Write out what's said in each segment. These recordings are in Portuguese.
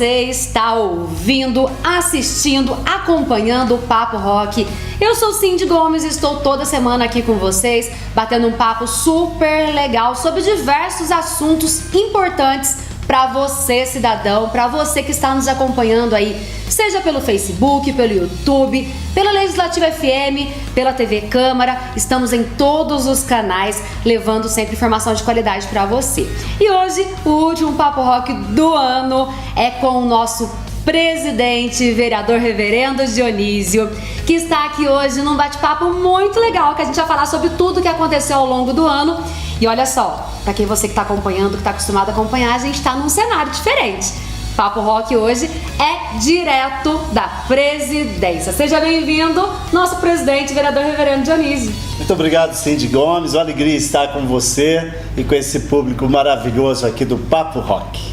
você está ouvindo, assistindo, acompanhando o Papo Rock. Eu sou Cindy Gomes e estou toda semana aqui com vocês, batendo um papo super legal sobre diversos assuntos importantes para você, cidadão, para você que está nos acompanhando aí, seja pelo Facebook, pelo YouTube, pela Legislativa FM, pela TV Câmara. Estamos em todos os canais, levando sempre informação de qualidade para você. E hoje, o último Papo Rock do ano é com o nosso presidente, vereador Reverendo Dionísio, que está aqui hoje num bate-papo muito legal, que a gente vai falar sobre tudo que aconteceu ao longo do ano. E olha só, para quem você que está acompanhando, que está acostumado a acompanhar, a gente está num cenário diferente. Papo Rock hoje é direto da presidência. Seja bem-vindo, nosso presidente, vereador Reverendo Dionísio. Muito obrigado, Cindy Gomes. Uma alegria estar com você e com esse público maravilhoso aqui do Papo Rock.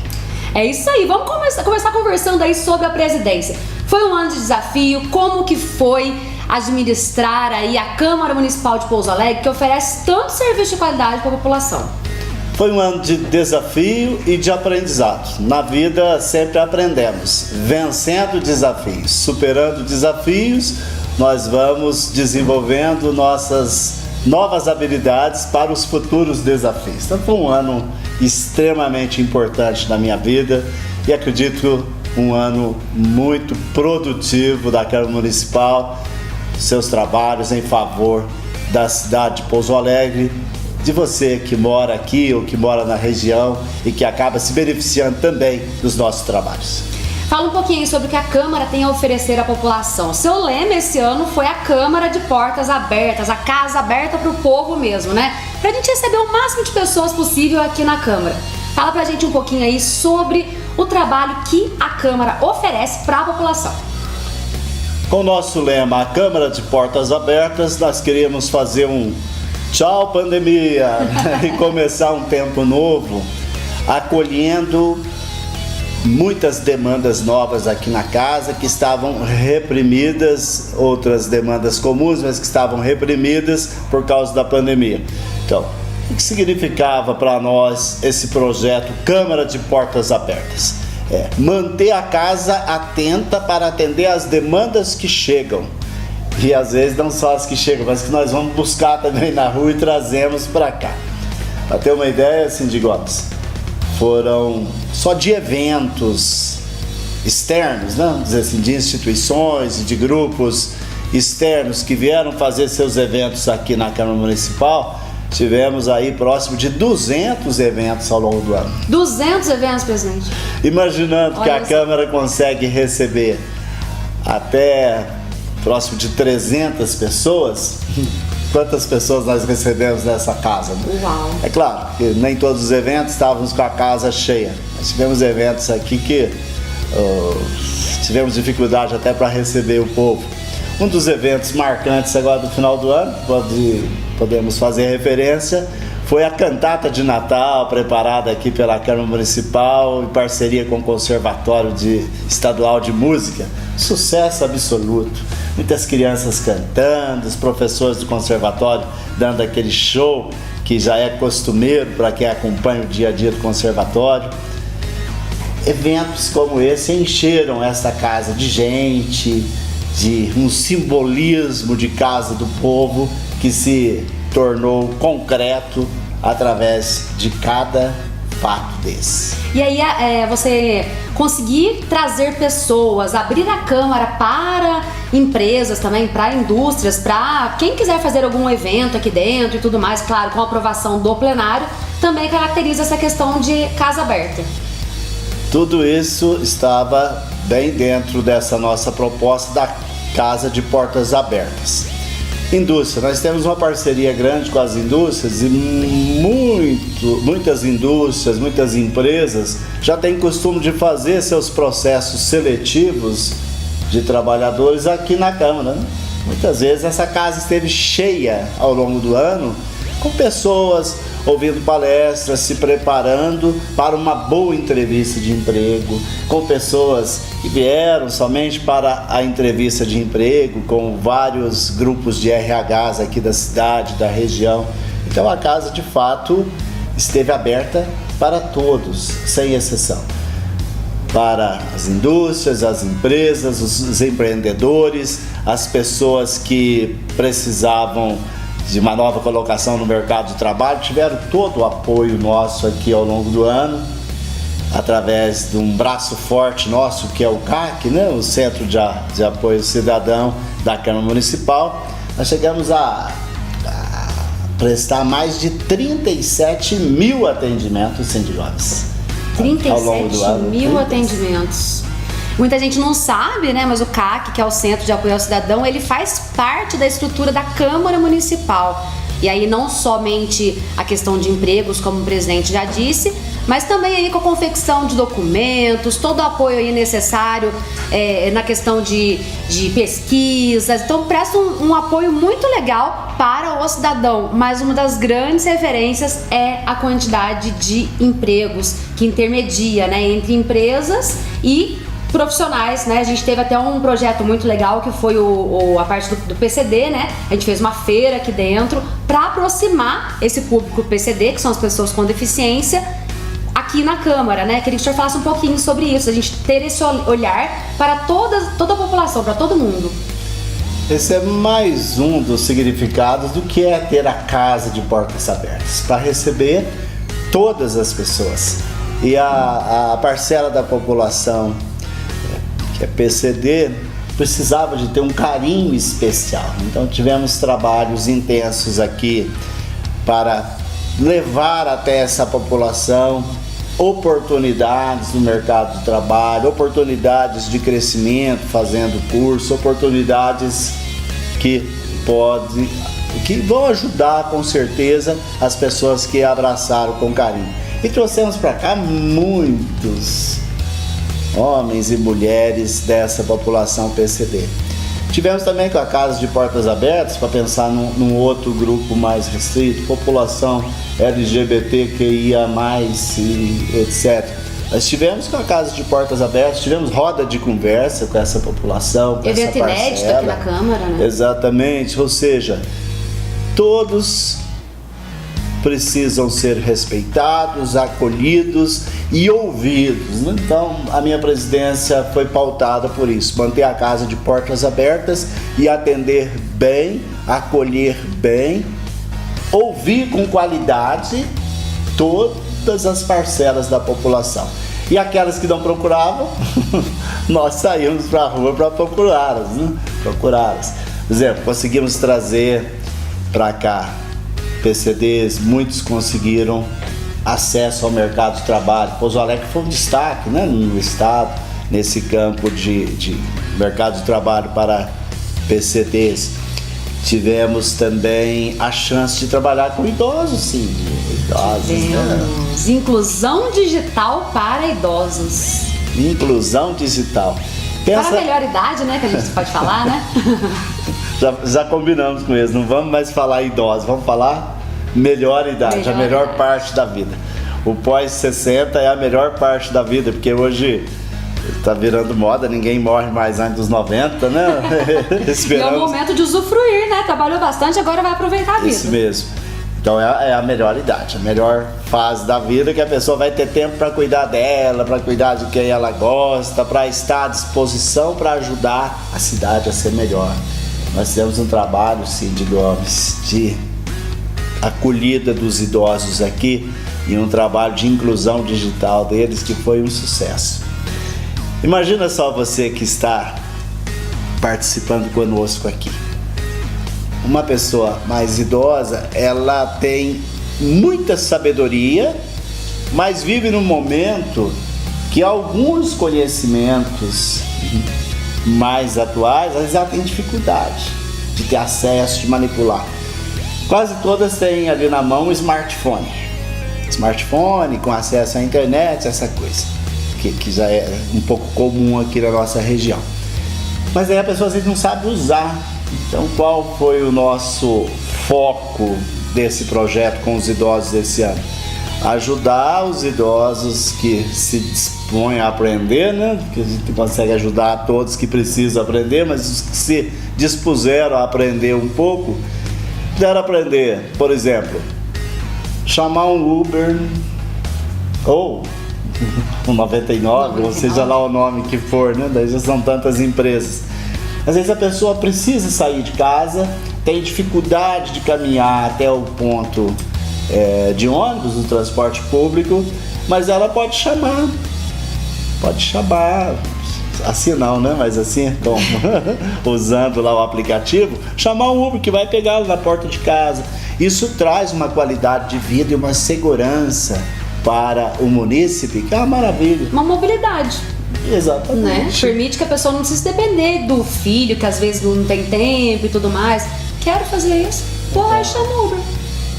É isso aí, vamos começar conversando aí sobre a presidência. Foi um ano de desafio, como que foi administrar aí a Câmara Municipal de Pouso Alegre, que oferece tanto serviço de qualidade para a população? Foi um ano de desafio e de aprendizado. Na vida sempre aprendemos, vencendo desafios, superando desafios, nós vamos desenvolvendo nossas novas habilidades para os futuros desafios. Então foi um ano extremamente importante na minha vida e acredito um ano muito produtivo da Câmara Municipal, seus trabalhos em favor da cidade de Pouso Alegre, de você que mora aqui ou que mora na região e que acaba se beneficiando também dos nossos trabalhos. Fala um pouquinho sobre o que a Câmara tem a oferecer à população. Seu lema esse ano foi a Câmara de Portas Abertas, a casa aberta para o povo mesmo, né? Para a gente receber o máximo de pessoas possível aqui na Câmara. Fala pra gente um pouquinho aí sobre o trabalho que a Câmara oferece para a população. Com o nosso lema, a Câmara de Portas Abertas, nós queríamos fazer um tchau pandemia e começar um tempo novo, acolhendo muitas demandas novas aqui na casa que estavam reprimidas, outras demandas comuns, mas que estavam reprimidas por causa da pandemia. Então, o que significava para nós esse projeto Câmara de Portas Abertas? Manter a casa atenta para atender as demandas que chegam. E às vezes não só as que chegam, mas que nós vamos buscar também na rua e trazemos para cá. Para ter uma ideia, Cindy Gomes, foram só de eventos externos, né? Vamos dizer assim, de instituições e de grupos externos que vieram fazer seus eventos aqui na Câmara Municipal. Tivemos aí próximo de 200 eventos ao longo do ano. 200 eventos, presidente? Imaginando que a Câmara consegue receber até próximo de 300 pessoas, quantas pessoas nós recebemos nessa casa? Uau! É claro que nem todos os eventos estávamos com a casa cheia. Nós tivemos eventos aqui que tivemos dificuldade até para receber o povo. Um dos eventos marcantes agora do final do ano, podemos fazer referência, foi a cantata de Natal preparada aqui pela Câmara Municipal em parceria com o Conservatório Estadual de Música. Sucesso absoluto. Muitas crianças cantando, os professores do conservatório dando aquele show que já é costumeiro para quem acompanha o dia a dia do conservatório. Eventos como esse encheram essa casa de gente, de um simbolismo de casa do povo que se tornou concreto através de cada fato desse. E aí você conseguir trazer pessoas, abrir a Câmara para empresas também, para indústrias, para quem quiser fazer algum evento aqui dentro e tudo mais, claro, com a aprovação do plenário, também caracteriza essa questão de casa aberta. Tudo isso estava bem dentro dessa nossa proposta da Casa de Portas Abertas. Indústria, nós temos uma parceria grande com as indústrias e muitas indústrias, muitas empresas já têm costume de fazer seus processos seletivos de trabalhadores aqui na Câmara, né? Muitas vezes essa casa esteve cheia ao longo do ano, com pessoas ouvindo palestras, se preparando para uma boa entrevista de emprego, com pessoas que vieram somente para a entrevista de emprego, com vários grupos de RHs aqui da cidade, da região. Então a casa de fato esteve aberta para todos, sem exceção. para as indústrias, as empresas, os empreendedores, as pessoas que precisavam de uma nova colocação no mercado de trabalho, tiveram todo o apoio nosso aqui ao longo do ano, através de um braço forte nosso, que é o CAC, né? O Centro de Apoio Cidadão da Câmara Municipal. Nós chegamos a prestar mais de 37 mil atendimentos sindicais. 37 mil atendimentos. Muita gente não sabe, né? Mas o CAC, que é o Centro de Apoio ao Cidadão, ele faz parte da estrutura da Câmara Municipal. E aí não somente a questão de empregos, como o presidente já disse, mas também aí com a confecção de documentos, todo o apoio aí necessário na questão de pesquisas. Então presta um apoio muito legal para o cidadão, mas uma das grandes referências é a quantidade de empregos que intermedia, né, entre empresas e profissionais, né? A gente teve até um projeto muito legal que foi a parte do PCD, né? A gente fez uma feira aqui dentro para aproximar esse público PCD, que são as pessoas com deficiência, aqui na Câmara, né? Queria que o senhor falasse um pouquinho sobre isso, a gente ter esse olhar para toda a população, para todo mundo. Esse é mais um dos significados do que é ter a casa de portas abertas, para receber todas as pessoas. E a parcela da população que é PCD precisava de ter um carinho especial. Então tivemos trabalhos intensos aqui para levar até essa população oportunidades no mercado de trabalho, oportunidades de crescimento fazendo curso, oportunidades que vão ajudar com certeza as pessoas que abraçaram com carinho. E trouxemos para cá muitos homens e mulheres dessa população PCD. Tivemos também com a Casa de Portas Abertas, para pensar num outro grupo mais restrito, população LGBTQIA+, e etc. Nós tivemos com a Casa de Portas Abertas, tivemos roda de conversa com essa população, com evento essa inédito parcela. aqui na Câmara, né? Exatamente, ou seja, todos precisam ser respeitados, acolhidos e ouvidos. Então, a minha presidência foi pautada por isso, manter a casa de portas abertas e atender bem, acolher bem, ouvir com qualidade todas as parcelas da população. E aquelas que não procuravam, nós saímos para a rua para procurá-las, né? Procurá-las. Por exemplo, conseguimos trazer para cá PCDs, muitos conseguiram acesso ao mercado de trabalho. Pouso Alegre foi um destaque, né, no estado, nesse campo de mercado de trabalho para PCDs. Tivemos também a chance de trabalhar com idosos, sim, idosos. Tivemos inclusão digital para idosos. Inclusão digital. Para a melhor idade, né, que a gente pode falar, né? Já combinamos com eles, não vamos mais falar idosos, vamos falar melhor idade, a melhor parte da vida. O pós-60 é a melhor parte da vida, porque hoje está virando moda, ninguém morre mais antes dos 90, né? E é o momento de usufruir, né? Trabalhou bastante, agora vai aproveitar a vida. Isso mesmo. Então é a melhor idade, a melhor fase da vida, que a pessoa vai ter tempo para cuidar dela, para cuidar de quem ela gosta, para estar à disposição para ajudar a cidade a ser melhor. Nós temos um trabalho, Cid Gomes, de acolhida dos idosos aqui e um trabalho de inclusão digital deles que foi um sucesso. Imagina só você que está participando conosco aqui. Uma pessoa mais idosa, ela tem muita sabedoria, mas vive num momento que alguns conhecimentos mais atuais, às vezes ela tem dificuldade de ter acesso, de manipular. Quase todas têm ali na mão um smartphone. Smartphone com acesso à internet, essa coisa, que já é um pouco comum aqui na nossa região. Mas aí a pessoa às vezes não sabe usar. Então, qual foi o nosso foco desse projeto com os idosos esse ano? Ajudar os idosos que se dispõem a aprender, né? Que a gente consegue ajudar a todos que precisam aprender, mas os que se dispuseram a aprender um pouco, puderam aprender, por exemplo, chamar um Uber ou o 99, ou seja lá o nome que for, né? Daí já são tantas empresas. Às vezes a pessoa precisa sair de casa, tem dificuldade de caminhar até o ponto de ônibus, do transporte público, mas ela pode chamar, assim não, né? Mas assim, como usando lá o aplicativo, chamar um Uber que vai pegá-lo na porta de casa. Isso traz uma qualidade de vida e uma segurança para o munícipe, que é uma maravilha. Uma mobilidade. Exatamente. Né? Permite que a pessoa não precise depender do filho, que às vezes não tem tempo e tudo mais. Quero fazer isso, vou lá e chamo o Uber.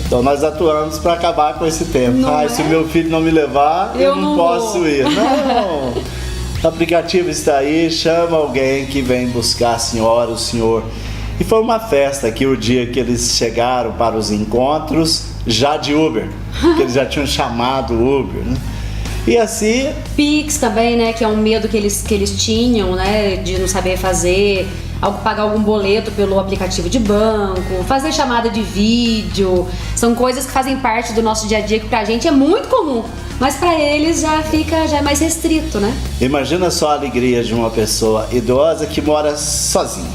Então nós atuamos para acabar com esse tempo. Se o meu filho não me levar, eu não posso ir. Não! O aplicativo está aí, chama alguém que vem buscar a senhora, o senhor. E foi uma festa aqui o dia que eles chegaram para os encontros, já de Uber, que eles já tinham chamado Uber, né? E assim... Pix também, né, que é um medo que eles tinham, né, de não saber fazer, pagar algum boleto pelo aplicativo de banco, fazer chamada de vídeo, são coisas que fazem parte do nosso dia a dia que pra gente é muito comum, mas pra eles já é mais restrito, né? Imagina só a alegria de uma pessoa idosa que mora sozinha.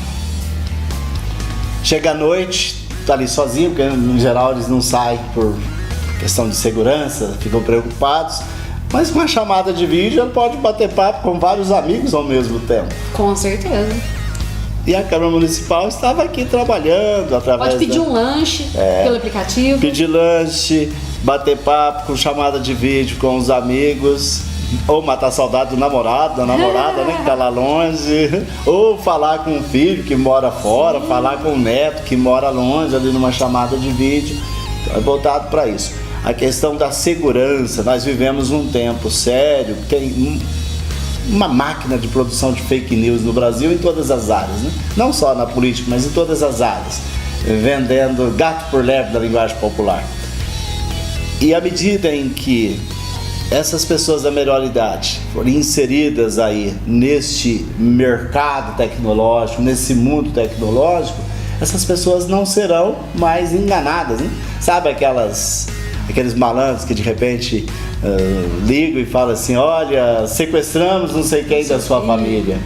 Chega à noite, tá ali sozinho, porque em geral eles não saem por questão de segurança, ficam preocupados. Mas com uma chamada de vídeo ele pode bater papo com vários amigos ao mesmo tempo. Com certeza. E a Câmara Municipal estava aqui trabalhando através... Pode pedir um lanche pelo aplicativo. Pedir lanche, bater papo com chamada de vídeo com os amigos. Ou matar saudade do namorado, da namorada, né, que está lá longe. Ou falar com o filho que mora fora, falar com o neto que mora longe ali numa chamada de vídeo. Então é voltado para isso. A questão da segurança, nós vivemos um tempo sério, tem uma máquina de produção de fake news no Brasil em todas as áreas, né? Não só na política, mas em todas as áreas, vendendo gato por lebre da linguagem popular. E à medida em que essas pessoas da melhor idade forem inseridas aí neste mercado tecnológico, nesse mundo tecnológico, essas pessoas não serão mais enganadas, né? Sabe aqueles malandros que de repente ligam e falam assim, olha, sequestramos não sei quem da sua família.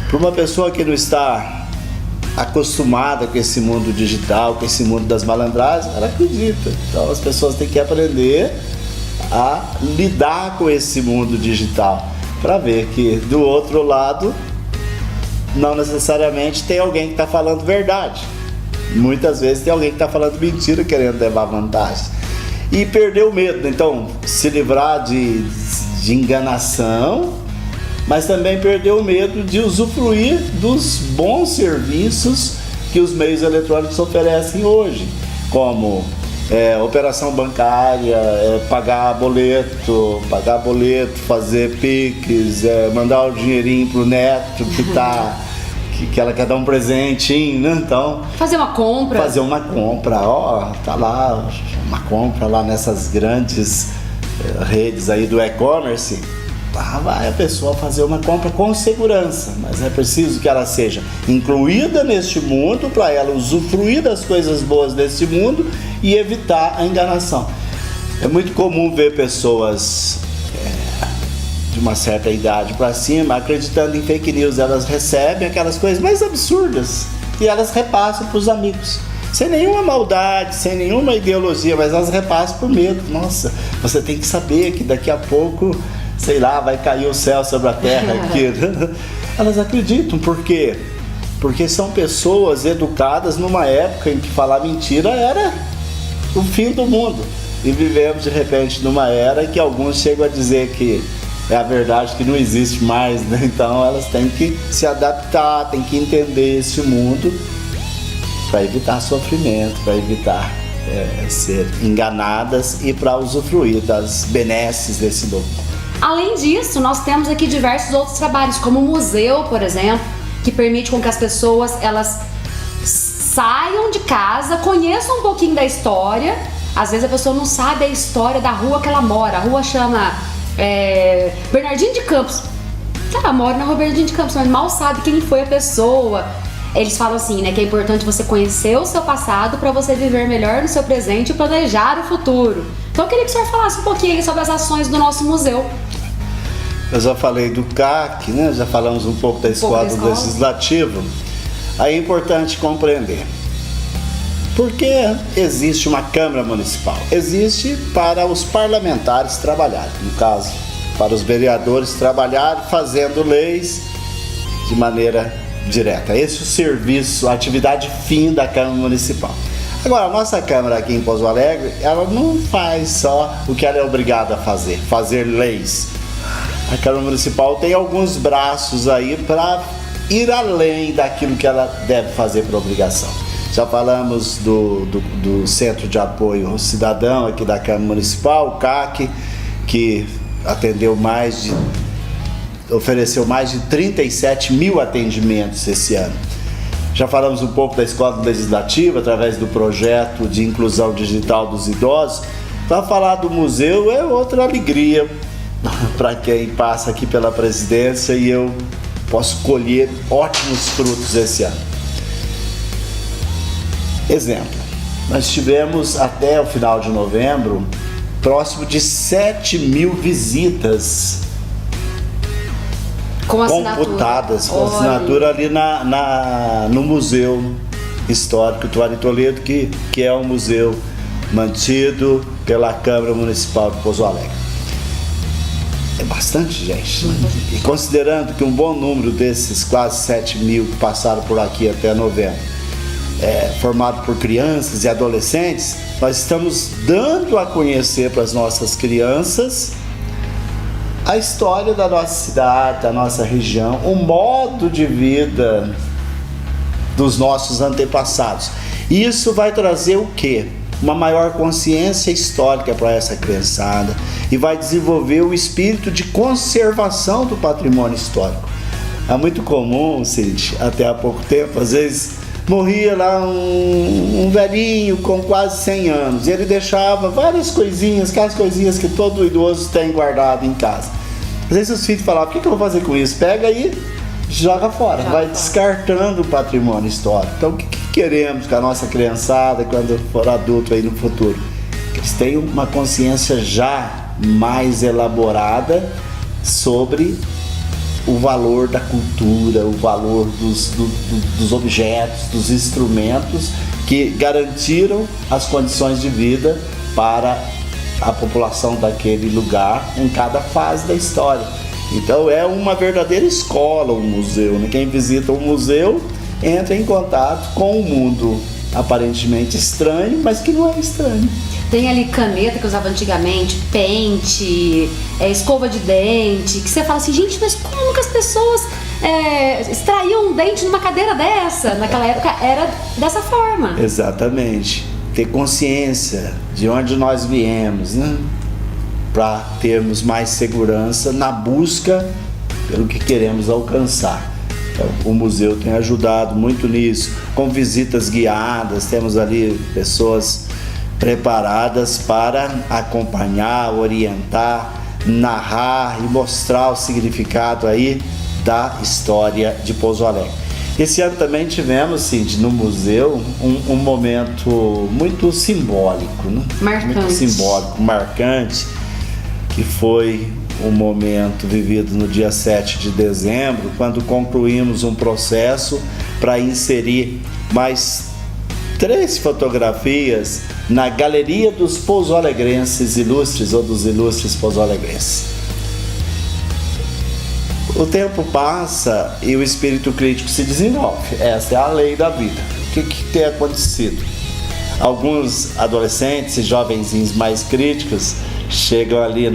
Para uma pessoa que não está acostumada com esse mundo digital, com esse mundo das malandragens, ela acredita. Então as pessoas têm que aprender a lidar com esse mundo digital, para ver que do outro lado não necessariamente tem alguém que está falando verdade. Muitas vezes tem alguém que está falando mentira, querendo levar vantagem. E perder o medo, então se livrar de enganação, mas também perder o medo de usufruir dos bons serviços que os meios eletrônicos oferecem hoje, como operação bancária, pagar boleto, fazer Pix, mandar o dinheirinho pro neto que ela quer dar um presentinho, né? Então, fazer uma compra, tá lá uma compra lá nessas grandes redes aí do e-commerce. Lá vai a pessoa fazer uma compra com segurança, mas é preciso que ela seja incluída neste mundo para ela usufruir das coisas boas desse mundo e evitar a enganação. É muito comum ver pessoas de uma certa idade para cima acreditando em fake news. Elas recebem aquelas coisas mais absurdas e elas repassam para os amigos, sem nenhuma maldade, sem nenhuma ideologia, mas elas repassam por medo. Nossa, você tem que saber que daqui a pouco, sei lá, vai cair o céu sobre a terra aqui. Elas acreditam, por quê? Porque são pessoas educadas numa época em que falar mentira era o fim do mundo. E vivemos de repente numa era que alguns chegam a dizer que é a verdade, que não existe mais, né? Então elas têm que se adaptar, têm que entender esse mundo para evitar sofrimento, para evitar ser enganadas e para usufruir das benesses desse novo. Além disso, nós temos aqui diversos outros trabalhos, como o museu, por exemplo, que permite com que as pessoas elas saiam de casa, conheçam um pouquinho da história. Às vezes a pessoa não sabe a história da rua que ela mora. A rua chama Bernardino de Campos. Ela mora na rua Bernardino de Campos, mas mal sabe quem foi a pessoa. Eles falam assim, né, que é importante você conhecer o seu passado para você viver melhor no seu presente e planejar o futuro. Então eu queria que o senhor falasse um pouquinho sobre as ações do nosso museu. Eu já falei do CAC, né? Já falamos um pouco da escola do Legislativo. Aí é importante compreender. Por que existe uma Câmara Municipal? Existe para os parlamentares trabalharem, no caso, para os vereadores trabalharem fazendo leis de maneira direta. Esse é o serviço, a atividade fim da Câmara Municipal. Agora, a nossa Câmara aqui em Pouso Alegre, ela não faz só o que ela é obrigada a fazer leis. A Câmara Municipal tem alguns braços aí para ir além daquilo que ela deve fazer por obrigação. Já falamos do Centro de Apoio ao Cidadão aqui da Câmara Municipal, o CAC, que ofereceu mais de 37 mil atendimentos esse ano. Já falamos um pouco da Escola Legislativa, através do projeto de inclusão digital dos idosos. Para falar do museu é outra alegria para quem passa aqui pela presidência, e eu posso colher ótimos frutos esse ano. Exemplo, nós tivemos até o final de novembro próximo de 7 mil visitas computadas com assinatura ali no Museu Histórico Tuari Toledo, que é um museu mantido pela Câmara Municipal de Pouso Alegre. É bastante gente. E considerando que um bom número desses quase 7 mil que passaram por aqui até novembro formado por crianças e adolescentes, nós estamos dando a conhecer para as nossas crianças a história da nossa cidade, da nossa região, o modo de vida dos nossos antepassados. E isso vai trazer o quê? Uma maior consciência histórica para essa criançada, e vai desenvolver o espírito de conservação do patrimônio histórico. É muito comum, Cid, até há pouco tempo, às vezes morria lá um velhinho com quase 100 anos, e ele deixava várias coisinhas, aquelas coisinhas que todo idoso tem guardado em casa. Às vezes os filhos falavam: o que eu vou fazer com isso? Pega aí, joga fora, vai descartando o patrimônio histórico. Então o que queremos com a nossa criançada quando for adulto aí no futuro? Que eles tenham uma consciência já mais elaborada sobre o valor da cultura, o valor dos objetos, dos instrumentos que garantiram as condições de vida para a população daquele lugar em cada fase da história. Então é uma verdadeira escola, um museu, né? Quem visita um museu entra em contato com um mundo aparentemente estranho, mas que não é estranho. Tem ali caneta que usava antigamente, pente, escova de dente, que você fala assim: gente, mas como que as pessoas extraíam um dente numa cadeira dessa? Naquela época era dessa forma. Exatamente. Ter consciência de onde nós viemos, né? Para termos mais segurança na busca pelo que queremos alcançar. Então, o museu tem ajudado muito nisso, com visitas guiadas. Temos ali pessoas preparadas para acompanhar, orientar, narrar e mostrar o significado aí da história de Pouso Alegre. Esse ano também tivemos, Cid, no museu um momento muito simbólico, né? Marcante. Muito simbólico, marcante, que foi um momento vivido no dia 7 de dezembro, quando concluímos um processo para inserir mais 3 fotografias na Galeria dos Pouso-Alegrenses Ilustres, ou dos Ilustres Pouso-Alegrenses. O tempo passa e o espírito crítico se desenvolve. Essa é a lei da vida. O que tem acontecido? Alguns adolescentes e jovenzinhos mais críticos chegam ali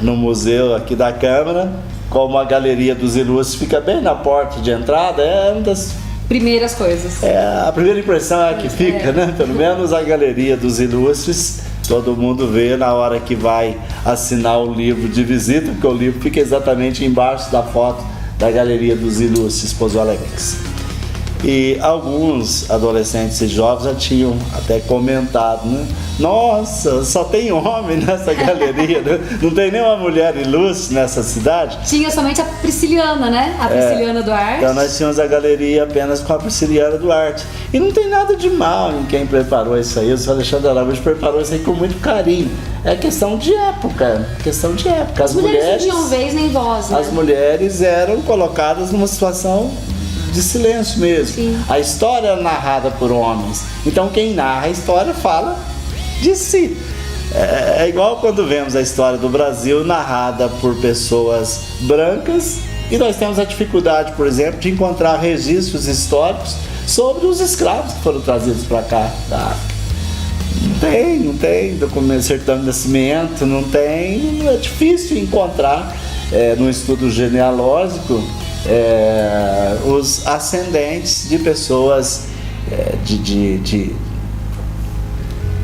no museu aqui da Câmara, como a Galeria dos Ilustres fica bem na porta de entrada, é uma das primeiras coisas. A primeira impressão é a que fica, né? Pelo menos a Galeria dos Ilustres, todo mundo vê na hora que vai assinar o livro de visita, porque o livro fica exatamente embaixo da foto da Galeria dos Ilustres Pouso Alegrenses. E alguns adolescentes e jovens já tinham até comentado, né? Nossa, só tem homem nessa galeria, né? Não tem nenhuma mulher ilustre nessa cidade. Tinha somente a Prisciliana, né? A Prisciliana Duarte. Então nós tínhamos a galeria apenas com a Prisciliana Duarte. E não tem nada de mal em quem preparou isso aí. O senhor Alexandre Araújo preparou isso aí com muito carinho. É questão de época, questão de época. As mulheres não tinham vez nem voz, né? As mulheres eram colocadas numa situação de silêncio mesmo. Sim. A história é narrada por homens. Então quem narra a história fala de si. É igual quando vemos a história do Brasil narrada por pessoas brancas e nós temos a dificuldade, por exemplo, de encontrar registros históricos sobre os escravos que foram trazidos para cá da África. Não tem documento, certidão de nascimento, não tem. É difícil encontrar no estudo genealógico os ascendentes de pessoas de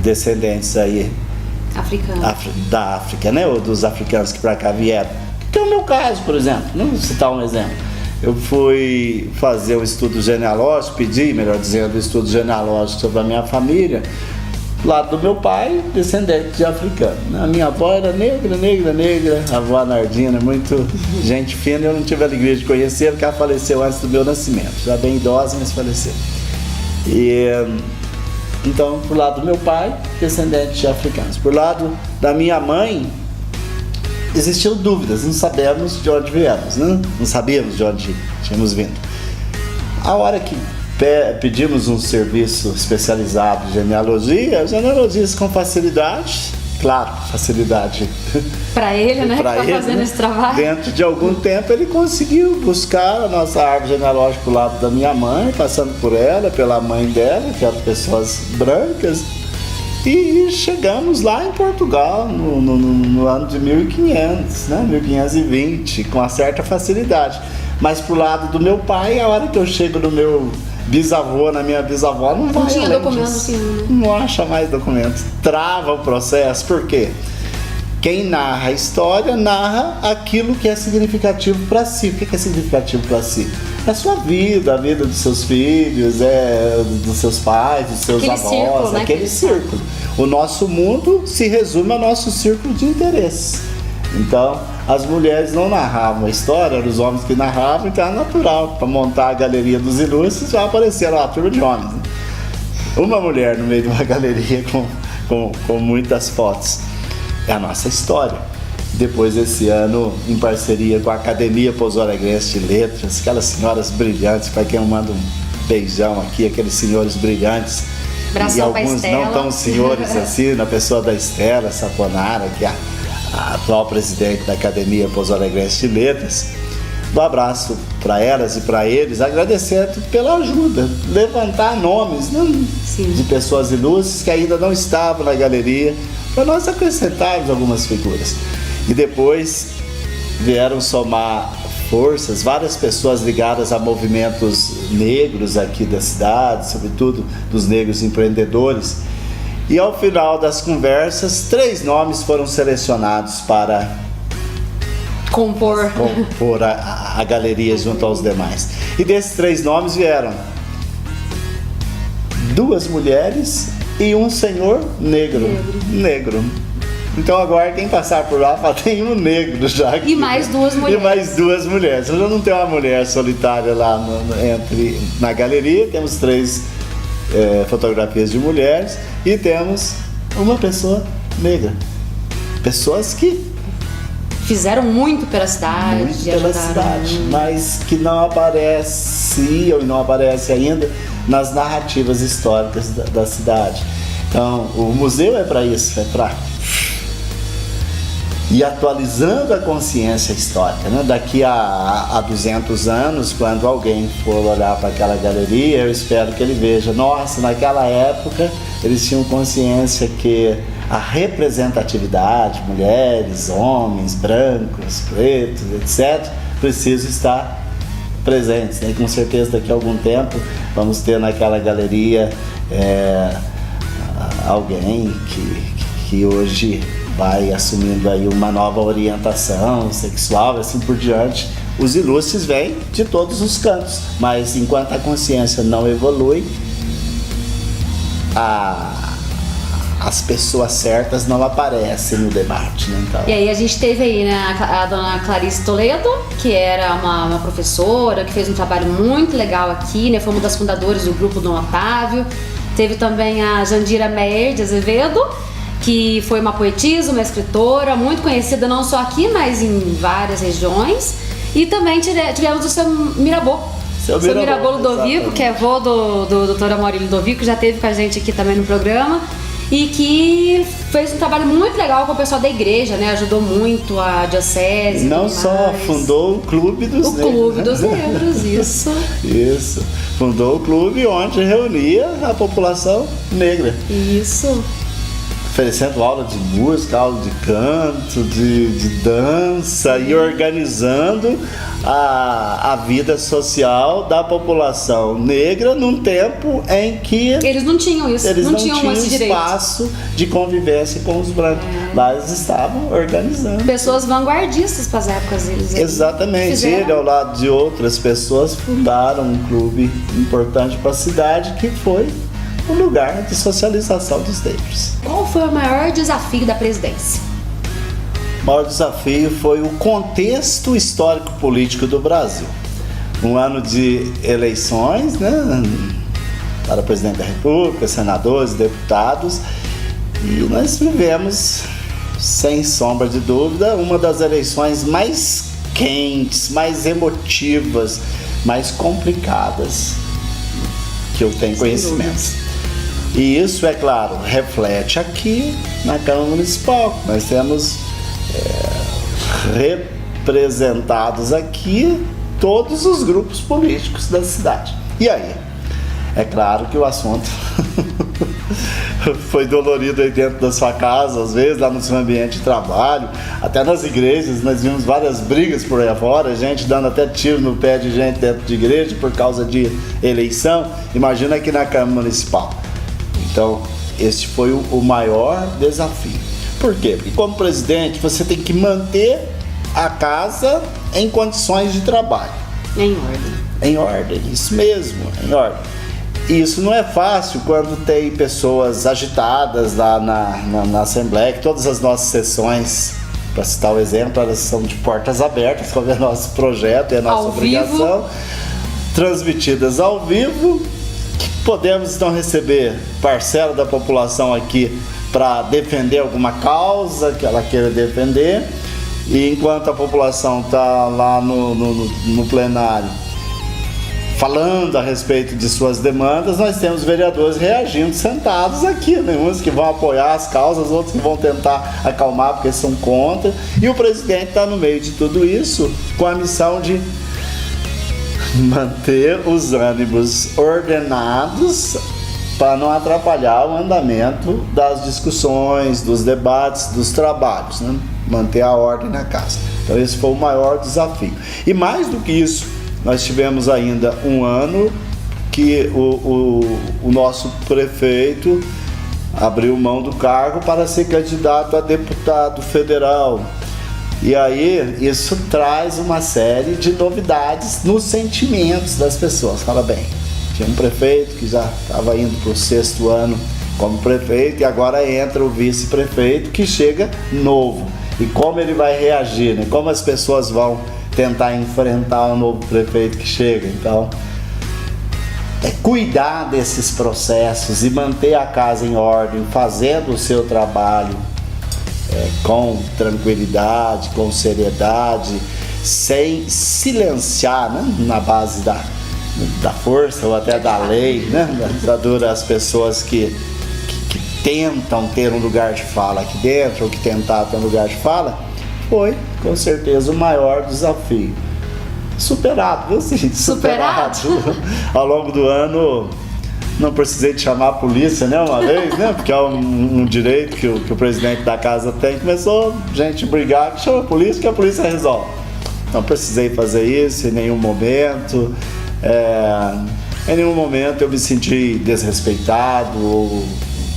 descendentes aí da África, né? Ou dos africanos que para cá vieram. Que é o meu caso, por exemplo. Vamos citar um exemplo. Eu fui fazer um estudo genealógico, pedi, melhor dizendo, um estudo genealógico sobre a minha família. Do lado do meu pai, descendente de africano. A minha avó era negra. A avó Nardina, muito gente fina. Eu não tive a alegria de conhecer, porque ela faleceu antes do meu nascimento. Já bem idosa, mas faleceu. Então, por lado do meu pai, descendente de africanos. Por lado da minha mãe, existiam dúvidas. Não sabemos de onde viemos, né? Não sabíamos de onde tínhamos vindo. A hora que pedimos um serviço especializado de genealogia, genealogias com facilidade, claro, facilidade para ele, né, que tá fazendo esse trabalho. Dentro de algum tempo ele conseguiu buscar a nossa árvore genealógica do lado da minha mãe, passando por ela, pela mãe dela, que eram pessoas brancas, e chegamos lá em Portugal no ano de 1500, né, 1520, com uma certa facilidade. Mas pro lado do meu pai, a hora que eu chego no meu bisavô, na minha bisavó, não tinha documento assim, né? Não acha mais documento. Trava o processo. Por quê? Quem narra a história, narra aquilo que é significativo para si. O que é significativo para si? É a sua vida, a vida dos seus filhos, dos seus pais, dos seus avós, círculo, né? Aquele círculo. O nosso mundo se resume ao nosso círculo de interesses. Então, as mulheres não narravam a história, eram os homens que narravam, então é natural. Para montar a galeria dos ilustres, já apareceram uma turma de homens. Né? Uma mulher no meio de uma galeria com muitas fotos. É a nossa história. Depois, esse ano, em parceria com a Academia Pouso Alegrense de Letras, aquelas senhoras brilhantes, para quem eu mando um beijão aqui, aqueles senhores brilhantes. Abração e alguns não tão senhores assim, na pessoa da Estela Saponara, que é a atual presidente da Academia Pouso Alegrense de Letras. Um abraço para elas e para eles, agradecendo pela ajuda, levantar nomes, né, de pessoas ilustres que ainda não estavam na galeria, para nós acrescentarmos algumas figuras. E depois vieram somar forças, várias pessoas ligadas a movimentos negros aqui da cidade, sobretudo dos negros empreendedores. E ao final das conversas, 3 nomes foram selecionados para compor a galeria junto aos demais. E desses 3 nomes vieram 2 mulheres e um senhor negro. Então agora quem passar por lá fala, tem um negro já aqui, e mais 2 mulheres. E mais 2 mulheres. Eu já não tenho uma mulher solitária lá na galeria, temos 3 fotografias de mulheres e temos uma pessoa negra. Pessoas que fizeram muito pela cidade, mas que não apareciam e não aparecem ainda nas narrativas históricas da cidade. Então, o museu é para isso, é para ir atualizando a consciência histórica, né? Daqui a 200 anos, quando alguém for olhar para aquela galeria, eu espero que ele veja, nossa, naquela época eles tinham consciência que a representatividade, mulheres, homens, brancos, pretos, etc., precisam estar presentes, né? E com certeza daqui a algum tempo vamos ter naquela galeria alguém que hoje vai assumindo aí uma nova orientação sexual e assim por diante, os ilustres vêm de todos os cantos, mas enquanto a consciência não evolui, as pessoas certas não aparecem no debate, né? Então... E aí a gente teve aí, né, a dona Clarice Toledo, que era uma professora, que fez um trabalho muito legal aqui, né? Foi uma das fundadoras do grupo Dom Otávio. Teve também a Jandira Meyer de Azevedo, que foi uma poetisa, uma escritora, muito conhecida não só aqui, mas em várias regiões. E também tivemos o seu Mirabô. Seu Mirabô Ludovico, que é avô do Dr. Amaury Ludovico, já esteve com a gente aqui também no programa. E que fez um trabalho muito legal com o pessoal da igreja, né? Ajudou muito a diocese. Não só fundou o Clube dos Negros. O Clube dos Negros, isso. Isso. Fundou o clube onde reunia a população negra. Isso. Oferecendo aula de música, aula de canto, de dança e organizando a vida social da população negra num tempo em que eles não tinham isso, eles não tinham esse espaço de convivência com os brancos, mas estavam organizando. Pessoas vanguardistas para as épocas deles. Exatamente, ele ao lado de outras pessoas fundaram um clube importante para a cidade que foi um lugar de socialização dos negros. Qual foi o maior desafio da presidência? O maior desafio foi o contexto histórico-político do Brasil. Um ano de eleições, né, para presidente da República, senadores, deputados, e nós vivemos, sem sombra de dúvida, uma das eleições mais quentes, mais emotivas, mais complicadas que eu tenho conhecimento. E isso, é claro, reflete aqui na Câmara Municipal. Nós temos representados aqui todos os grupos políticos da cidade. E aí? É claro que o assunto foi dolorido aí dentro da sua casa, às vezes, lá no seu ambiente de trabalho, até nas igrejas. Nós vimos várias brigas por aí fora, gente dando até tiro no pé de gente dentro de igreja por causa de eleição. Imagina aqui na Câmara Municipal. Então, esse foi o maior desafio. Por quê? Porque como presidente, você tem que manter a casa em condições de trabalho. Em ordem. Em ordem, isso mesmo, em ordem. E isso não é fácil quando tem pessoas agitadas lá na Assembleia, que todas as nossas sessões, para citar o exemplo, elas são de portas abertas, como é nosso projeto e a nossa obrigação, transmitidas ao vivo. Podemos então receber parcela da população aqui para defender alguma causa que ela queira defender, e enquanto a população está lá no plenário falando a respeito de suas demandas, nós temos vereadores reagindo sentados aqui, né? Uns que vão apoiar as causas, outros que vão tentar acalmar porque são contra, e o presidente está no meio de tudo isso com a missão de manter os ânimos ordenados para não atrapalhar o andamento das discussões, dos debates, dos trabalhos, né? Manter a ordem na casa. Então esse foi o maior desafio. E mais do que isso, nós tivemos ainda um ano que o nosso prefeito abriu mão do cargo para ser candidato a deputado federal. E aí, isso traz uma série de novidades nos sentimentos das pessoas. Fala bem, tinha um prefeito que já estava indo para o 6º ano como prefeito, e agora entra o vice-prefeito que chega novo. E como ele vai reagir, né? Como as pessoas vão tentar enfrentar o novo prefeito que chega. Então, é cuidar desses processos e manter a casa em ordem, fazendo o seu trabalho com tranquilidade, com seriedade, sem silenciar, né, na base da força ou até da lei, né, as pessoas que tentam ter um lugar de fala aqui dentro, ou que tentaram ter um lugar de fala, foi com certeza o maior desafio. Superado, viu, Cid? Superado. Ao longo do ano, não precisei de chamar a polícia, né, uma vez, né, porque é um direito que o presidente da casa tem. Começou gente brigar, que chama a polícia, que a polícia resolve. Não precisei fazer isso em nenhum momento. Em nenhum momento eu me senti desrespeitado ou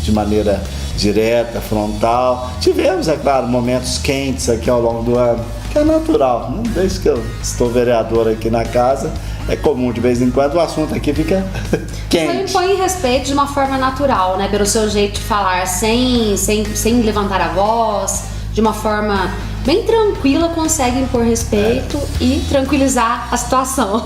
de maneira direta, frontal. Tivemos, é claro, momentos quentes aqui ao longo do ano, que é natural. Desde que eu estou vereador aqui na casa, é comum de vez em quando o assunto aqui fica quente. Você impõe respeito de uma forma natural, né? Pelo seu jeito de falar, sem levantar a voz, de uma forma bem tranquila, consegue impor respeito e tranquilizar a situação.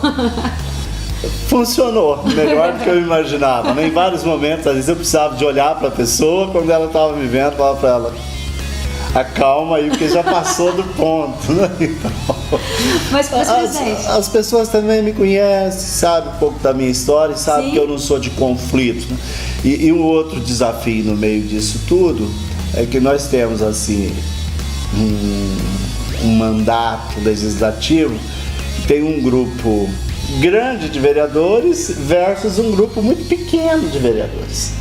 Funcionou, melhor do que eu imaginava. Em vários momentos, às vezes eu precisava de olhar para a pessoa, quando ela estava me vendo, eu falava para ela: acalma aí, porque já passou do ponto, né? Então, mas, presidente, as pessoas também me conhecem, sabem um pouco da minha história, sabem que eu não sou de conflito, né? E um outro desafio no meio disso tudo é que nós temos assim um mandato legislativo que tem um grupo grande de vereadores versus um grupo muito pequeno de vereadores,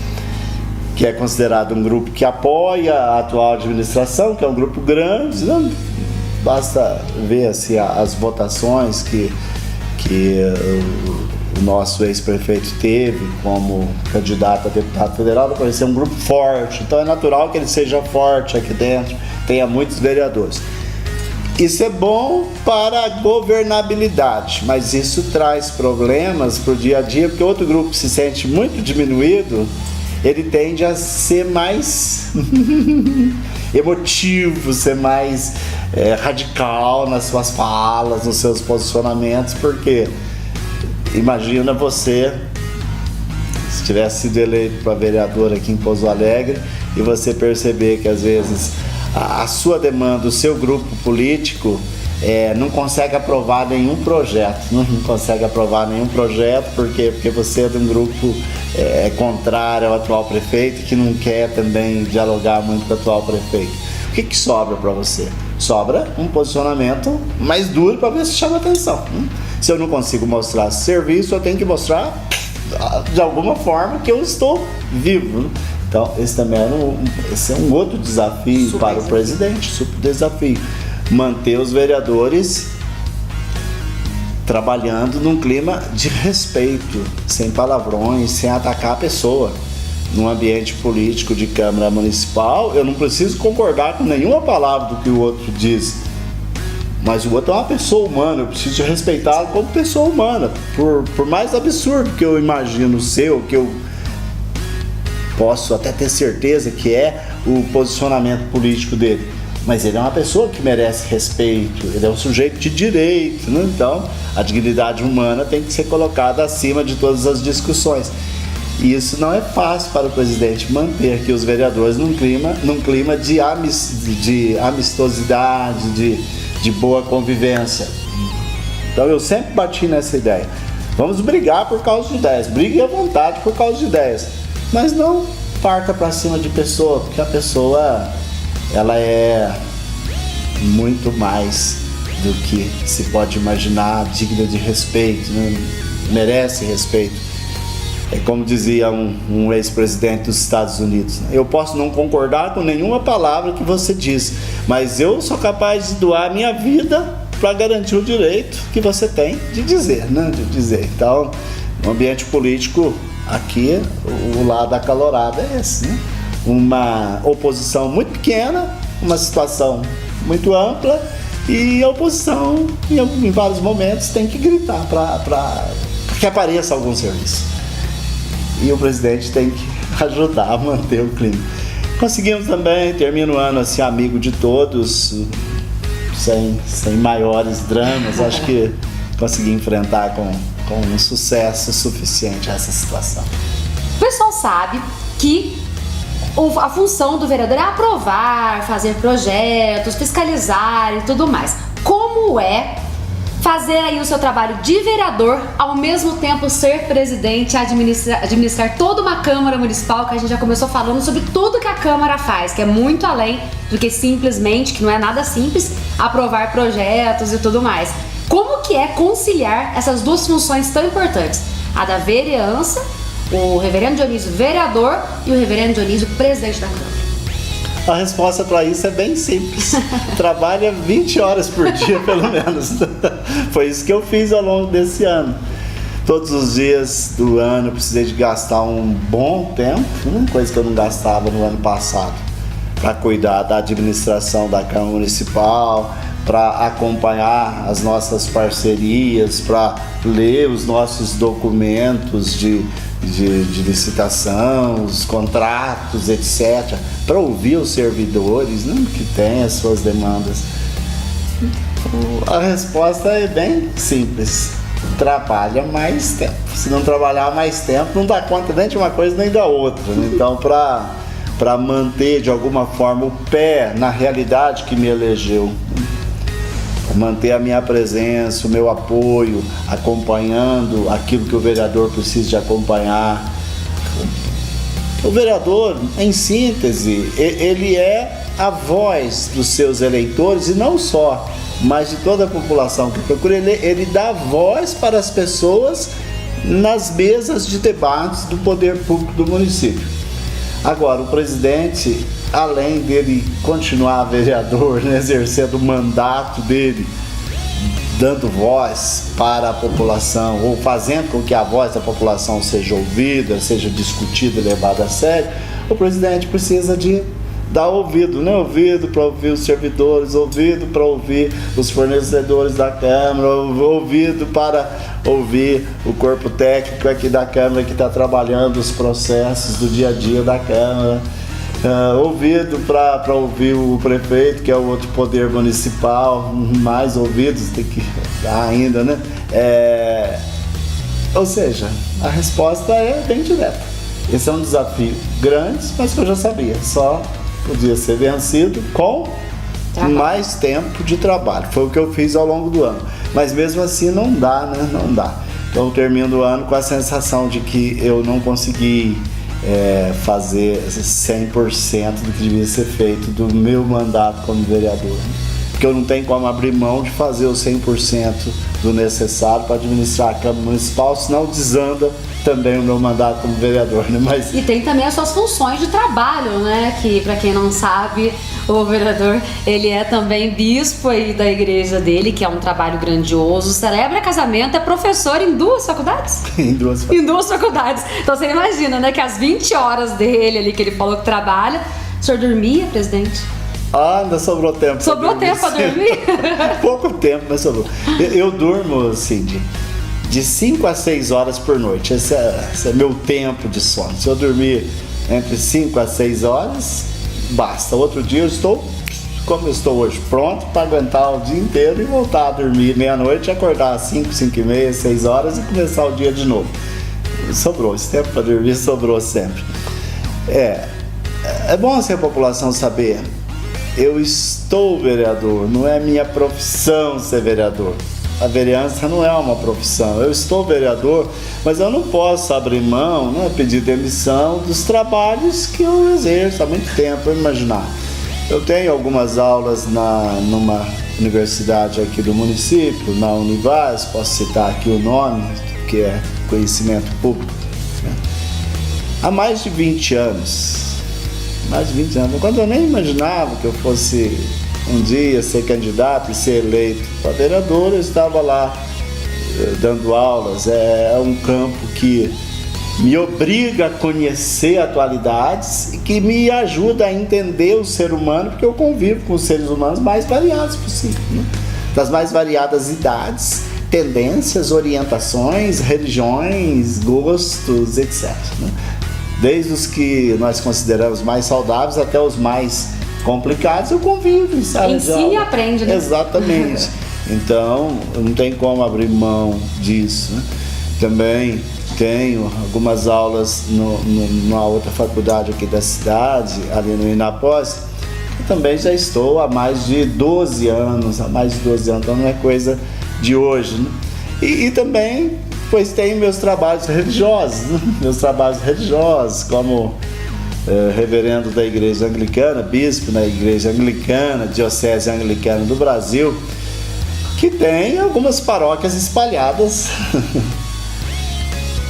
que é considerado um grupo que apoia a atual administração, que é um grupo grande. Não basta ver assim, as votações que o nosso ex-prefeito teve como candidato a deputado federal, para ser um grupo forte. Então é natural que ele seja forte aqui dentro, tenha muitos vereadores. Isso é bom para a governabilidade, mas isso traz problemas para o dia a dia, porque outro grupo se sente muito diminuído, ele tende a ser mais emotivo, ser mais radical nas suas falas, nos seus posicionamentos, porque imagina você, se tivesse sido eleito para vereador aqui em Pouso Alegre, e você perceber que às vezes a sua demanda, o seu grupo político não consegue aprovar nenhum projeto, não consegue aprovar nenhum projeto porque você é de um grupo contrário ao atual prefeito, que não quer também dialogar muito com o atual prefeito. O que sobra para você? Sobra um posicionamento mais duro para ver se chama atenção. Se eu não consigo mostrar serviço, eu tenho que mostrar de alguma forma que eu estou vivo. Então, esse também esse é um outro desafio para o presidente, super desafio. Manter os vereadores trabalhando num clima de respeito, sem palavrões, sem atacar a pessoa. Num ambiente político de Câmara Municipal, eu não preciso concordar com nenhuma palavra do que o outro diz, mas o outro é uma pessoa humana, eu preciso respeitá-lo como pessoa humana, por mais absurdo que eu imagino ser, o que eu posso até ter certeza que é o posicionamento político dele, mas ele é uma pessoa que merece respeito, ele é um sujeito de direito, né? Então a dignidade humana tem que ser colocada acima de todas as discussões. E isso não é fácil para o presidente manter aqui os vereadores num clima de amistosidade, de boa convivência. Então eu sempre bati nessa ideia. Vamos brigar por causa de ideias, brigue à vontade por causa de ideias, mas não parta para cima de pessoa, porque a pessoa ela é muito mais do que se pode imaginar, digna de respeito, né? Merece respeito. É como dizia um ex-presidente dos Estados Unidos: eu posso não concordar com nenhuma palavra que você diz, mas eu sou capaz de doar a minha vida para garantir o direito que você tem de dizer, né? De dizer. Então, no ambiente político, aqui, o lado acalorado é esse, né? Uma oposição muito pequena, uma situação muito ampla, e a oposição, em vários momentos, tem que gritar para que apareça algum serviço. E o presidente tem que ajudar a manter o clima. Conseguimos também, termina o ano assim, amigo de todos, sem maiores dramas. Acho que consegui enfrentar com um sucesso suficiente essa situação. O pessoal sabe que a função do vereador é aprovar, fazer projetos, fiscalizar e tudo mais. Como é fazer aí o seu trabalho de vereador, ao mesmo tempo ser presidente, administrar toda uma Câmara Municipal, que a gente já começou falando sobre tudo que a Câmara faz, que é muito além do que simplesmente, que não é nada simples, aprovar projetos e tudo mais. Como que é conciliar essas duas funções tão importantes? A da vereança, o reverendo Dionísio vereador e o reverendo Dionísio presidente da Câmara. A resposta para isso é bem simples. Trabalha 20 horas por dia, pelo menos. Foi isso que eu fiz ao longo desse ano. Todos os dias do ano eu precisei de gastar um bom tempo, coisa que eu não gastava no ano passado, para cuidar da administração da Câmara Municipal, para acompanhar as nossas parcerias, para ler os nossos documentos de licitação, os contratos, etc., para ouvir os servidores, que têm as suas demandas. A resposta é bem simples: trabalha mais tempo. Se não trabalhar mais tempo, não dá conta nem de uma coisa nem da outra. Então, para manter de alguma forma o pé na realidade que me elegeu, manter a minha presença, o meu apoio, acompanhando aquilo que o vereador precisa de acompanhar. O vereador, em síntese, ele é a voz dos seus eleitores, e não só, mas de toda a população que procura. Ele dá voz para as pessoas nas mesas de debates do poder público do município. Agora, o presidente, além dele continuar vereador, exercendo o mandato dele, dando voz para a população, ou fazendo com que a voz da população seja ouvida, seja discutida e levada a sério, o presidente precisa de dar ouvido, ouvido para ouvir os servidores, ouvido para ouvir os fornecedores da Câmara, ouvido para ouvir o corpo técnico aqui da Câmara que está trabalhando os processos do dia a dia da Câmara, ouvido para ouvir o prefeito, que é o outro poder municipal, mais ouvidos tem que dar ainda, ou seja, a resposta é bem direta. Esse é um desafio grande, mas que eu já sabia, só podia ser vencido com mais tempo de trabalho. Foi o que eu fiz ao longo do ano. Mas mesmo assim não dá, Não dá. Então eu termino o ano com a sensação de que eu não consegui fazer 100% do que devia ser feito do meu mandato como vereador. Porque eu não tenho como abrir mão de fazer o 100% do necessário para administrar a Câmara Municipal, senão desanda também o meu mandato como vereador, Mas... E tem também as suas funções de trabalho, Que, para quem não sabe, o vereador, ele é também bispo aí da igreja dele, que é um trabalho grandioso, celebra casamento, é professor em 2 faculdades? Em 2 faculdades. Em 2 faculdades. Então você imagina, que as 20 horas dele ali, que ele falou que trabalha, o senhor dormia, presidente? Ainda sobrou tempo. Sobrou tempo para dormir? Pouco tempo, mas sobrou. Eu durmo, Cindy, de 5 a 6 horas por noite. Esse é meu tempo de sono. Se eu dormir entre 5 a 6 horas, basta. Outro dia eu estou, como eu estou hoje, pronto para aguentar o dia inteiro e voltar a dormir meia-noite, acordar às 5, 5 e meia, 6 horas e começar o dia de novo. Sobrou, esse tempo para dormir sobrou sempre. É bom assim a população saber. Eu estou vereador, não é minha profissão ser vereador. A vereança não é uma profissão. Eu estou vereador, mas eu não posso abrir mão, pedir demissão dos trabalhos que eu exerço há muito tempo. Imaginar. Eu tenho algumas aulas numa universidade aqui do município, na Univaz, posso citar aqui o nome, que é conhecimento público, há mais de 20 anos. Quando eu nem imaginava que eu fosse um dia ser candidato e ser eleito para vereador, eu estava lá dando aulas. É um campo que me obriga a conhecer atualidades e que me ajuda a entender o ser humano, porque eu convivo com os seres humanos mais variados possível, das mais variadas idades, tendências, orientações, religiões, gostos, etc. Desde os que nós consideramos mais saudáveis até os mais complicados, eu convivo em sala de aula. Ensina e aprende, Exatamente. Então, não tem como abrir mão disso. Também tenho algumas aulas numa outra faculdade aqui da cidade, ali no Inapós, que também já estou há mais de 12 anos, então não é coisa de hoje, E também, pois tenho meus trabalhos religiosos, como reverendo da Igreja Anglicana, bispo na Igreja Anglicana, Diocese Anglicana do Brasil, que tem algumas paróquias espalhadas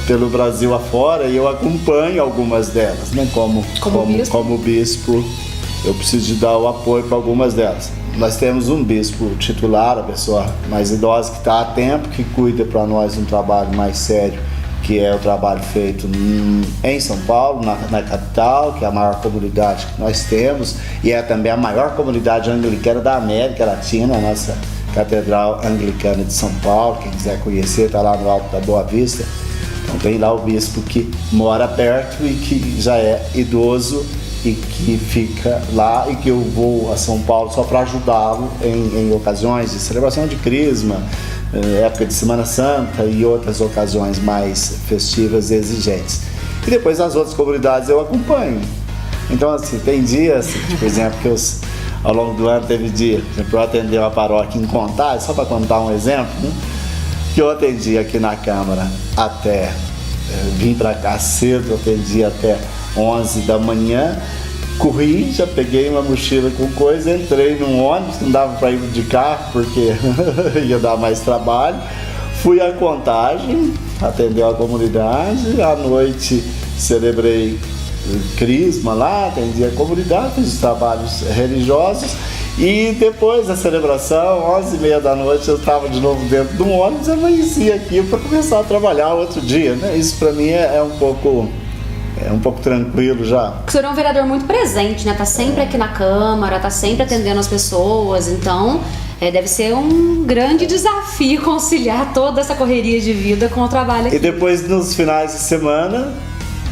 pelo Brasil afora, e eu acompanho algumas delas, Como bispo, eu preciso de dar o apoio para algumas delas. nós temos um bispo titular, a pessoa mais idosa que está a tempo, que cuida para nós um trabalho mais sério, que é o trabalho feito em São Paulo, na capital, que é a maior comunidade que nós temos, e é também a maior comunidade anglicana da América Latina, a nossa Catedral Anglicana de São Paulo. Quem quiser conhecer, está lá no Alto da Boa Vista. Então tem lá o bispo que mora perto e que já é idoso e que fica lá, e que eu vou a São Paulo só para ajudá-lo em ocasiões de celebração de Crisma, época de Semana Santa e outras ocasiões mais festivas e exigentes. E depois as outras comunidades eu acompanho. Então assim, tem dias, por exemplo, que ao longo do ano teve dia, por exemplo, eu atendi uma paróquia em Contagem, só para contar um exemplo, né? Que eu atendi aqui na Câmara até, vim para cá cedo, atendi até 11 da manhã, corri, já peguei uma mochila com coisa, entrei num ônibus, não dava para ir de carro porque ia dar mais trabalho, fui à Contagem, atendeu a comunidade, à noite celebrei Crisma lá, atendi a comunidade, fiz os trabalhos religiosos, e depois da celebração, 11h30 da noite, eu estava de novo dentro do ônibus e amanheci aqui para começar a trabalhar outro dia, né? Isso para mim é um pouco tranquilo já. O senhor é um vereador muito presente, né? Tá sempre aqui na Câmara, tá sempre atendendo as pessoas, então deve ser um grande desafio conciliar toda essa correria de vida com o trabalho aqui. E depois, nos finais de semana,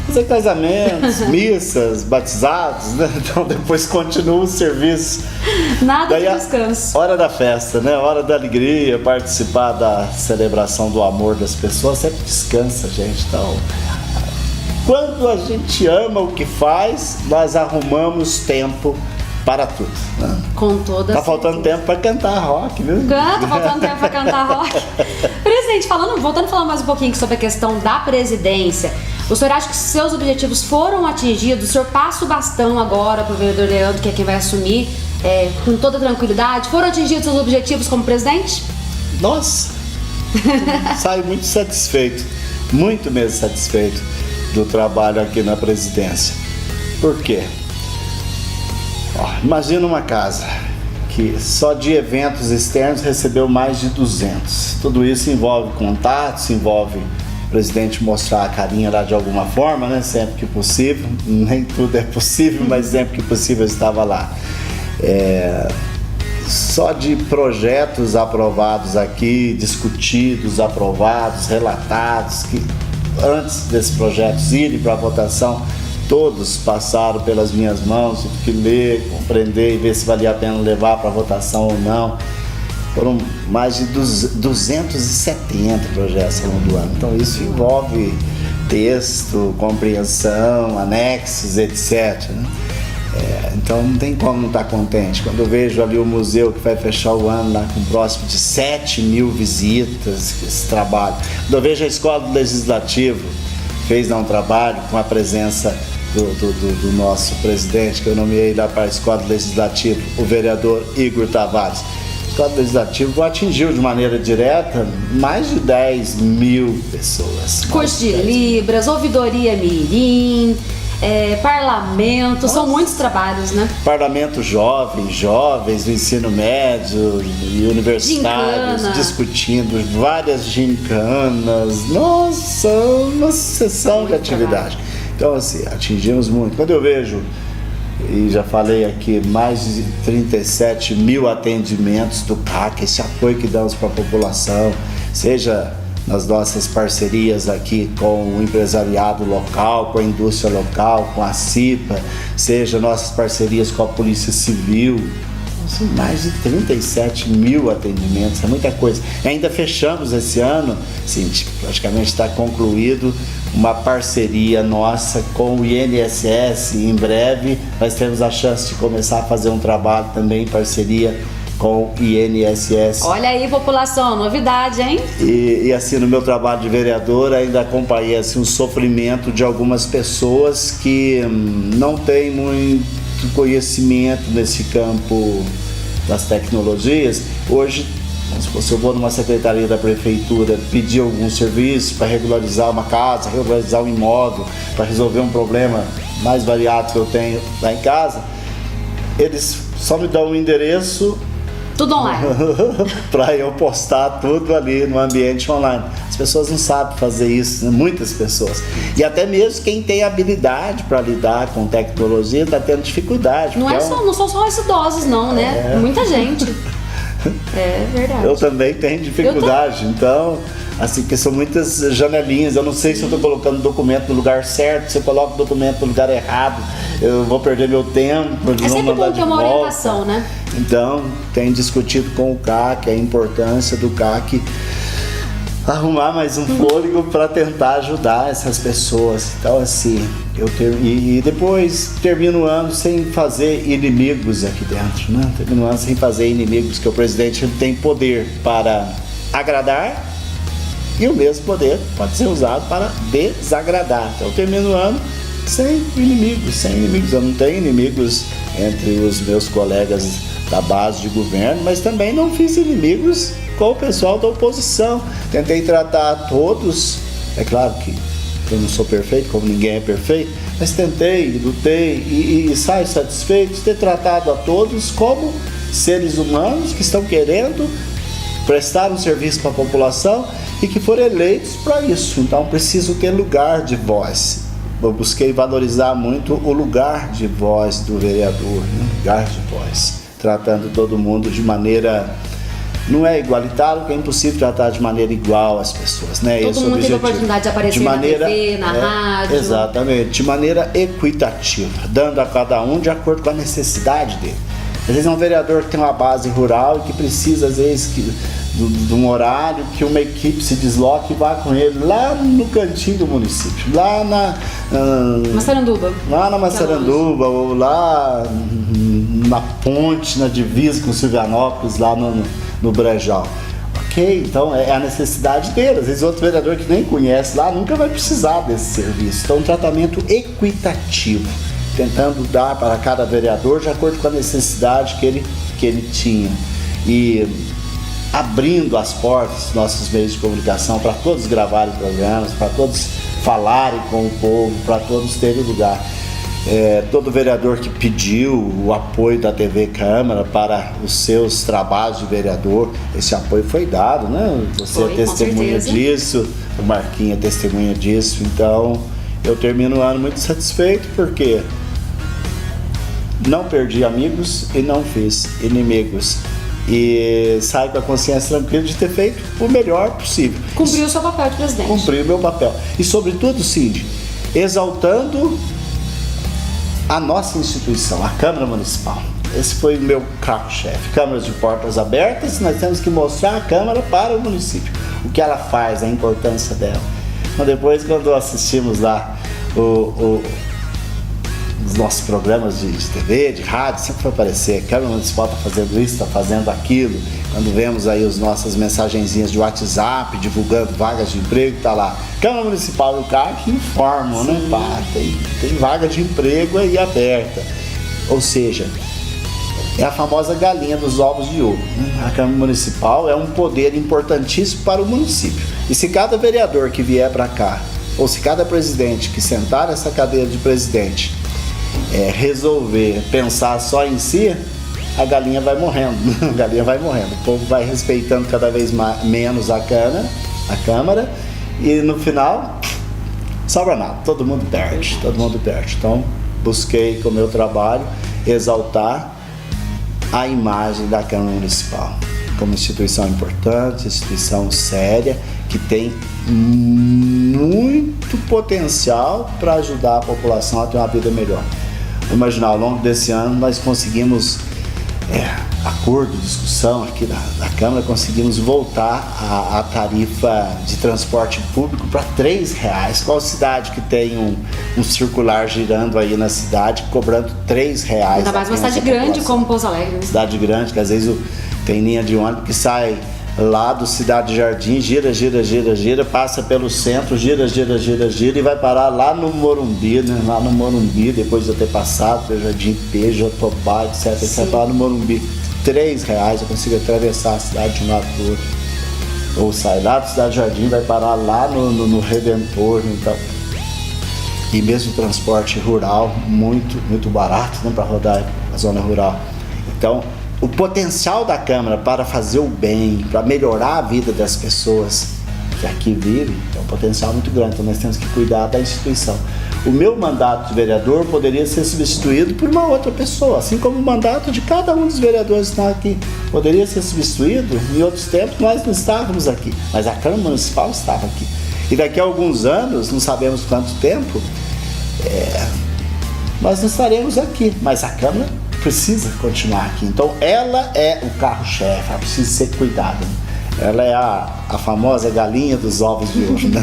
fazer casamentos, missas, batizados, né? Então depois continua o serviço. Nada de descanso. Hora da festa, né? Hora da alegria, participar da celebração do amor das pessoas, sempre descansa, gente. Então, quando a gente ama o que faz, nós arrumamos tempo para tudo, né? Com toda Tá faltando tempo para cantar rock, viu? Tá faltando tempo para cantar rock. Presidente, voltando a falar mais um pouquinho sobre a questão da presidência, o senhor acha que seus objetivos foram atingidos? O senhor passa o bastão agora para o vereador Leandro, que é quem vai assumir, com toda tranquilidade? Foram atingidos seus objetivos como presidente? Nossa! Saio muito satisfeito, muito mesmo satisfeito do trabalho aqui na presidência. Por quê? Imagina uma casa que só de eventos externos recebeu mais de 200. Tudo isso envolve contatos, envolve o presidente mostrar a carinha lá de alguma forma, né? Sempre que possível. Nem tudo é possível, mas sempre que possível estava lá. Só de projetos aprovados aqui, discutidos, aprovados, relatados, que antes desses projetos irem para a votação, todos passaram pelas minhas mãos, tive que ler, compreender e ver se valia a pena levar para votação ou não. Foram mais de 270 projetos ao longo do ano. Então isso envolve texto, compreensão, anexos, etc, né? Então não tem como não estar contente. Quando eu vejo ali o museu que vai fechar o ano lá com próximo de 7.000 visitas, esse trabalho. Quando eu vejo a Escola do Legislativo, fez um trabalho com a presença do nosso presidente, que eu nomeei lá para a Escola do Legislativo, o vereador Igor Tavares. A Escola do Legislativo atingiu de maneira direta mais de 10.000 pessoas. Curso de Libras, ouvidoria mirim, parlamento, são muitos trabalhos, né? Parlamento jovens do ensino médio e universitários, gincana, discutindo várias gincanas. Nossa, uma sessão de atividade. Então, assim, atingimos muito. Quando eu vejo, e já falei aqui, mais de 37.000 atendimentos do CAC, esse apoio que damos para a população, seja nas nossas parcerias aqui com o empresariado local, com a indústria local, com a CIPA, seja nossas parcerias com a Polícia Civil. São mais de 37.000 atendimentos, é muita coisa. E ainda fechamos esse ano, assim, praticamente está concluído, uma parceria nossa com o INSS. Em breve nós temos a chance de começar a fazer um trabalho também em parceria com o INSS. Olha aí, população, novidade, hein? E assim, no meu trabalho de vereador, ainda acompanhei assim, o sofrimento de algumas pessoas que não têm muito conhecimento nesse campo das tecnologias. Hoje, se eu vou numa secretaria da prefeitura pedir algum serviço para regularizar uma casa, regularizar um imóvel, para resolver um problema mais variado que eu tenho lá em casa, eles só me dão um endereço Tudo online. Para eu postar tudo ali no ambiente online. As pessoas não sabem fazer isso, né? Muitas pessoas. E até mesmo quem tem habilidade para lidar com tecnologia está tendo dificuldade. Não são só os idosos, não, né? Muita gente. É verdade. Eu também tenho dificuldade, então, assim, que são muitas janelinhas. Eu não sei se eu estou colocando o documento no lugar certo, se eu coloco o documento no lugar errado, eu vou perder meu tempo. É sempre bom ter uma orientação, né? Então, tenho discutido com o CAC a importância do CAC arrumar mais um fôlego para tentar ajudar essas pessoas. Então, assim, e depois termino o ano sem fazer inimigos aqui dentro, né? Termino o ano sem fazer inimigos, que o presidente tem poder para agradar e o mesmo poder pode ser usado para desagradar. Então, eu termino o ano sem inimigos. Eu não tenho inimigos entre os meus colegas da base de governo, mas também não fiz inimigos com o pessoal da oposição. Tentei tratar a todos, é claro que eu não sou perfeito, como ninguém é perfeito, mas tentei, lutei e saio satisfeito de ter tratado a todos como seres humanos que estão querendo prestar um serviço para a população e que foram eleitos para isso. Então preciso ter lugar de voz. Eu busquei valorizar muito o lugar de voz do vereador, né? Lugar de voz, tratando todo mundo de maneira... Não é igualitário, que é impossível tratar de maneira igual as pessoas, né? Todo mundo teve a oportunidade de aparecer na TV, na rádio. Exatamente, de maneira equitativa, dando a cada um de acordo com a necessidade dele. Às vezes é um vereador que tem uma base rural e que precisa, às vezes, de um horário que uma equipe se desloque e vá com ele lá no cantinho do município, lá na Massaranduba. Lá na Massaranduba, ou lá na ponte, na divisa com Silvianópolis, lá no Brejal. Ok, então é a necessidade dele. Às vezes outro vereador que nem conhece lá nunca vai precisar desse serviço. Então um tratamento equitativo, tentando dar para cada vereador de acordo com a necessidade que ele tinha. E abrindo as portas dos nossos meios de comunicação para todos gravarem programas, para todos falarem com o povo, para todos terem lugar. Todo vereador que pediu o apoio da TV Câmara para os seus trabalhos de vereador, esse apoio foi dado, né? Você é testemunha disso, o Marquinhos é testemunha disso. Então eu termino o ano muito satisfeito porque não perdi amigos e não fiz inimigos. E saio com a consciência tranquila de ter feito o melhor possível. Cumpriu o seu papel de presidente. Cumpri o meu papel. E sobretudo, Cindy, exaltando a nossa instituição, a Câmara Municipal. Esse foi o meu carro-chefe. Câmaras de portas abertas, nós temos que mostrar a Câmara para o município. O que ela faz, a importância dela. Mas depois, quando assistimos lá os nossos programas de TV, de rádio, sempre vai aparecer, a Câmara Municipal está fazendo isso, está fazendo aquilo. Quando vemos aí as nossas mensagenzinhas de WhatsApp, divulgando vagas de emprego, está lá, Câmara Municipal e o CAC informam, né? Pá, tem vaga de emprego aí aberta. Ou seja, é a famosa galinha dos ovos de ouro, né? A Câmara Municipal é um poder importantíssimo para o município. E se cada vereador que vier para cá, ou se cada presidente que sentar nessa cadeira de presidente, resolver pensar só em si, a galinha vai morrendo. A galinha vai morrendo. O povo vai respeitando cada vez menos a Câmara e no final sobra nada. Todo mundo perde. Então, busquei com o meu trabalho exaltar a imagem da Câmara Municipal como instituição importante, instituição séria, que tem muito potencial para ajudar a população a ter uma vida melhor. Vou imaginar, ao longo desse ano nós conseguimos acordo, discussão aqui da Câmara, conseguimos voltar a tarifa de transporte público para R$3. Qual cidade que tem um circular girando aí na cidade, cobrando R$3? Ainda mais uma cidade grande como Pouso Alegre. Cidade grande, que às vezes tem linha de ônibus que sai lá do Cidade Jardim, gira, passa pelo centro, gira e vai parar lá no Morumbi, né? Lá no Morumbi, depois de eu ter passado pelo Jardim P, Jotobá, etc. Vai parar no Morumbi. R$3 eu consigo atravessar a cidade de um lado pro outro. Ou sai lá do Cidade Jardim, vai parar lá no Redentor, então. E mesmo transporte rural, muito barato, né, para rodar a zona rural. Então, o potencial da Câmara para fazer o bem, para melhorar a vida das pessoas que aqui vivem, é um potencial muito grande, então nós temos que cuidar da instituição. O meu mandato de vereador poderia ser substituído por uma outra pessoa, assim como o mandato de cada um dos vereadores que estão aqui poderia ser substituído. Em outros tempos nós não estávamos aqui, mas a Câmara Municipal estava aqui. E daqui a alguns anos, não sabemos quanto tempo, nós não estaremos aqui, mas a Câmara precisa continuar aqui. Então ela é o carro-chefe, ela precisa ser cuidada. Ela é a famosa galinha dos ovos de ouro, né?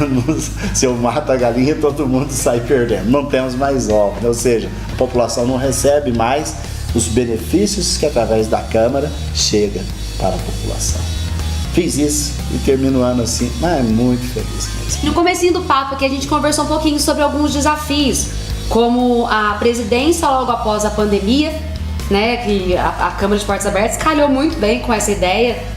Se eu mato a galinha, todo mundo sai perdendo. Não temos mais ovos, né? Ou seja, a população não recebe mais os benefícios que através da Câmara chega para a população. Fiz isso e termino o ano assim, mas muito feliz mesmo. No comecinho do papo aqui a gente conversou um pouquinho sobre alguns desafios, como a presidência logo após a pandemia, né? Que a Câmara de Portas Abertas calhou muito bem com essa ideia.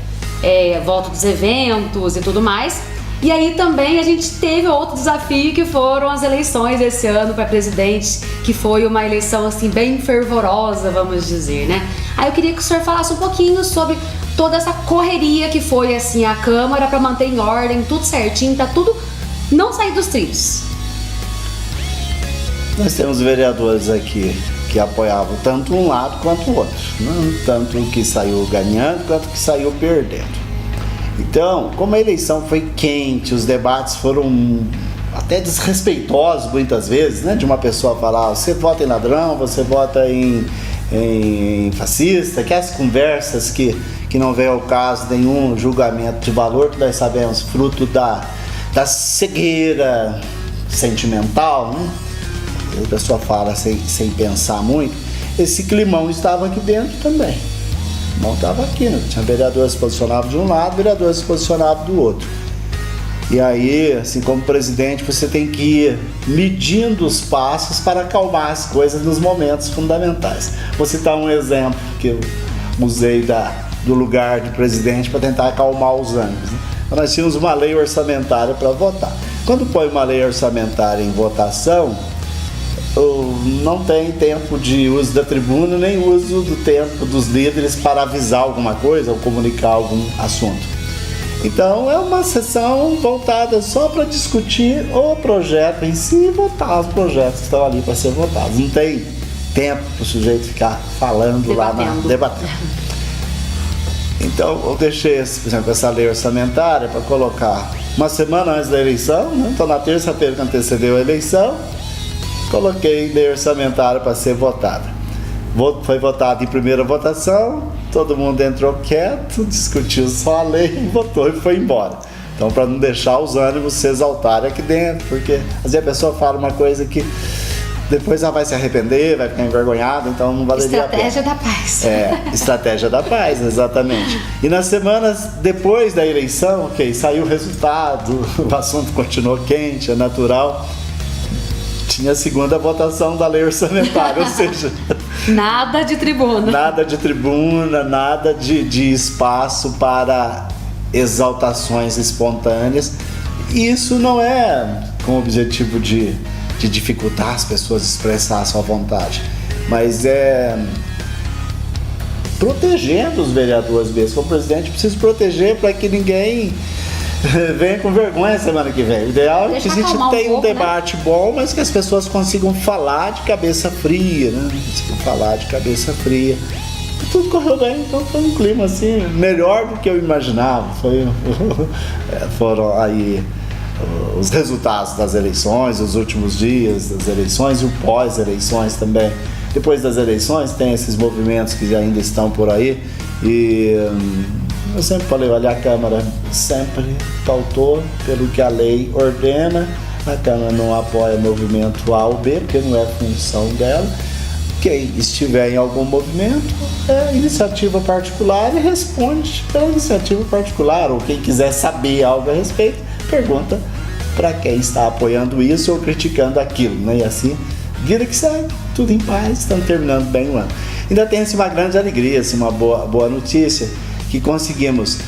Volta dos eventos e tudo mais. E aí também a gente teve outro desafio que foram as eleições esse ano para presidente, que foi uma eleição assim bem fervorosa, vamos dizer, né? Aí eu queria que o senhor falasse um pouquinho sobre toda essa correria que foi assim a Câmara para manter em ordem, tudo certinho, tá tudo não sair dos trilhos. Nós temos vereadores aqui que apoiavam tanto um lado quanto o outro, não tanto o que saiu ganhando quanto o que saiu perdendo. Então, como a eleição foi quente, os debates foram até desrespeitosos muitas vezes, né? De uma pessoa falar, você vota em ladrão, você vota em fascista, que as conversas que não vem ao caso nenhum julgamento de valor, que nós sabemos, fruto da cegueira sentimental, né? A pessoa fala sem pensar muito. Esse climão estava aqui dentro também. Não estava aqui, né? Tinha vereadores se posicionavam de um lado, vereadores se posicionavam do outro. E aí, assim como presidente, você tem que ir medindo os passos para acalmar as coisas nos momentos fundamentais. Vou citar um exemplo que eu usei do lugar de presidente para tentar acalmar os ânimos, né? Então, nós tínhamos uma lei orçamentária para votar. Quando põe uma lei orçamentária em votação, não tem tempo de uso da tribuna, nem uso do tempo dos líderes para avisar alguma coisa ou comunicar algum assunto. Então é uma sessão voltada só para discutir o projeto em si e votar os projetos que estão ali para ser votados. Não tem tempo para o sujeito ficar falando debatendo. Então eu deixei, por exemplo, essa lei orçamentária para colocar uma semana antes da eleição, né? Então na terça-feira que antecedeu a eleição, coloquei lei orçamentária para ser votada. Foi votado em primeira votação, todo mundo entrou quieto, discutiu só a lei, votou e foi embora. Então, para não deixar os ânimos se exaltarem aqui dentro, porque às vezes a pessoa fala uma coisa que depois ela vai se arrepender, vai ficar envergonhada, então não valeria a pena. Estratégia da paz. Estratégia da paz, exatamente. E nas semanas depois da eleição, saiu o resultado, o assunto continuou quente, é natural. Tinha a segunda votação da lei orçamentária, ou seja... Nada de tribuna. Nada de tribuna, nada de espaço para exaltações espontâneas. E isso não é com o objetivo de dificultar as pessoas a expressar a sua vontade, mas é protegendo os vereadores mesmo. Como presidente, preciso proteger para que ninguém... venha com vergonha semana que vem. O ideal é que a gente tenha um debate bom, mas que as pessoas consigam falar de cabeça fria, né? Consigam falar de cabeça fria. E tudo correu bem, então foi um clima assim, melhor do que eu imaginava. Foram aí os resultados das eleições, os últimos dias das eleições e o pós-eleições também. Depois das eleições tem esses movimentos que ainda estão por aí e... eu sempre falei, olha, a Câmara sempre pautou pelo que a lei ordena, a Câmara não apoia movimento A ou B, porque não é função dela. Quem estiver em algum movimento é iniciativa particular e responde pela iniciativa particular, ou quem quiser saber algo a respeito, pergunta para quem está apoiando isso ou criticando aquilo, né? E assim, vida que segue, tudo em paz, estamos terminando bem o ano. Ainda tem uma grande alegria, uma boa notícia, que conseguimos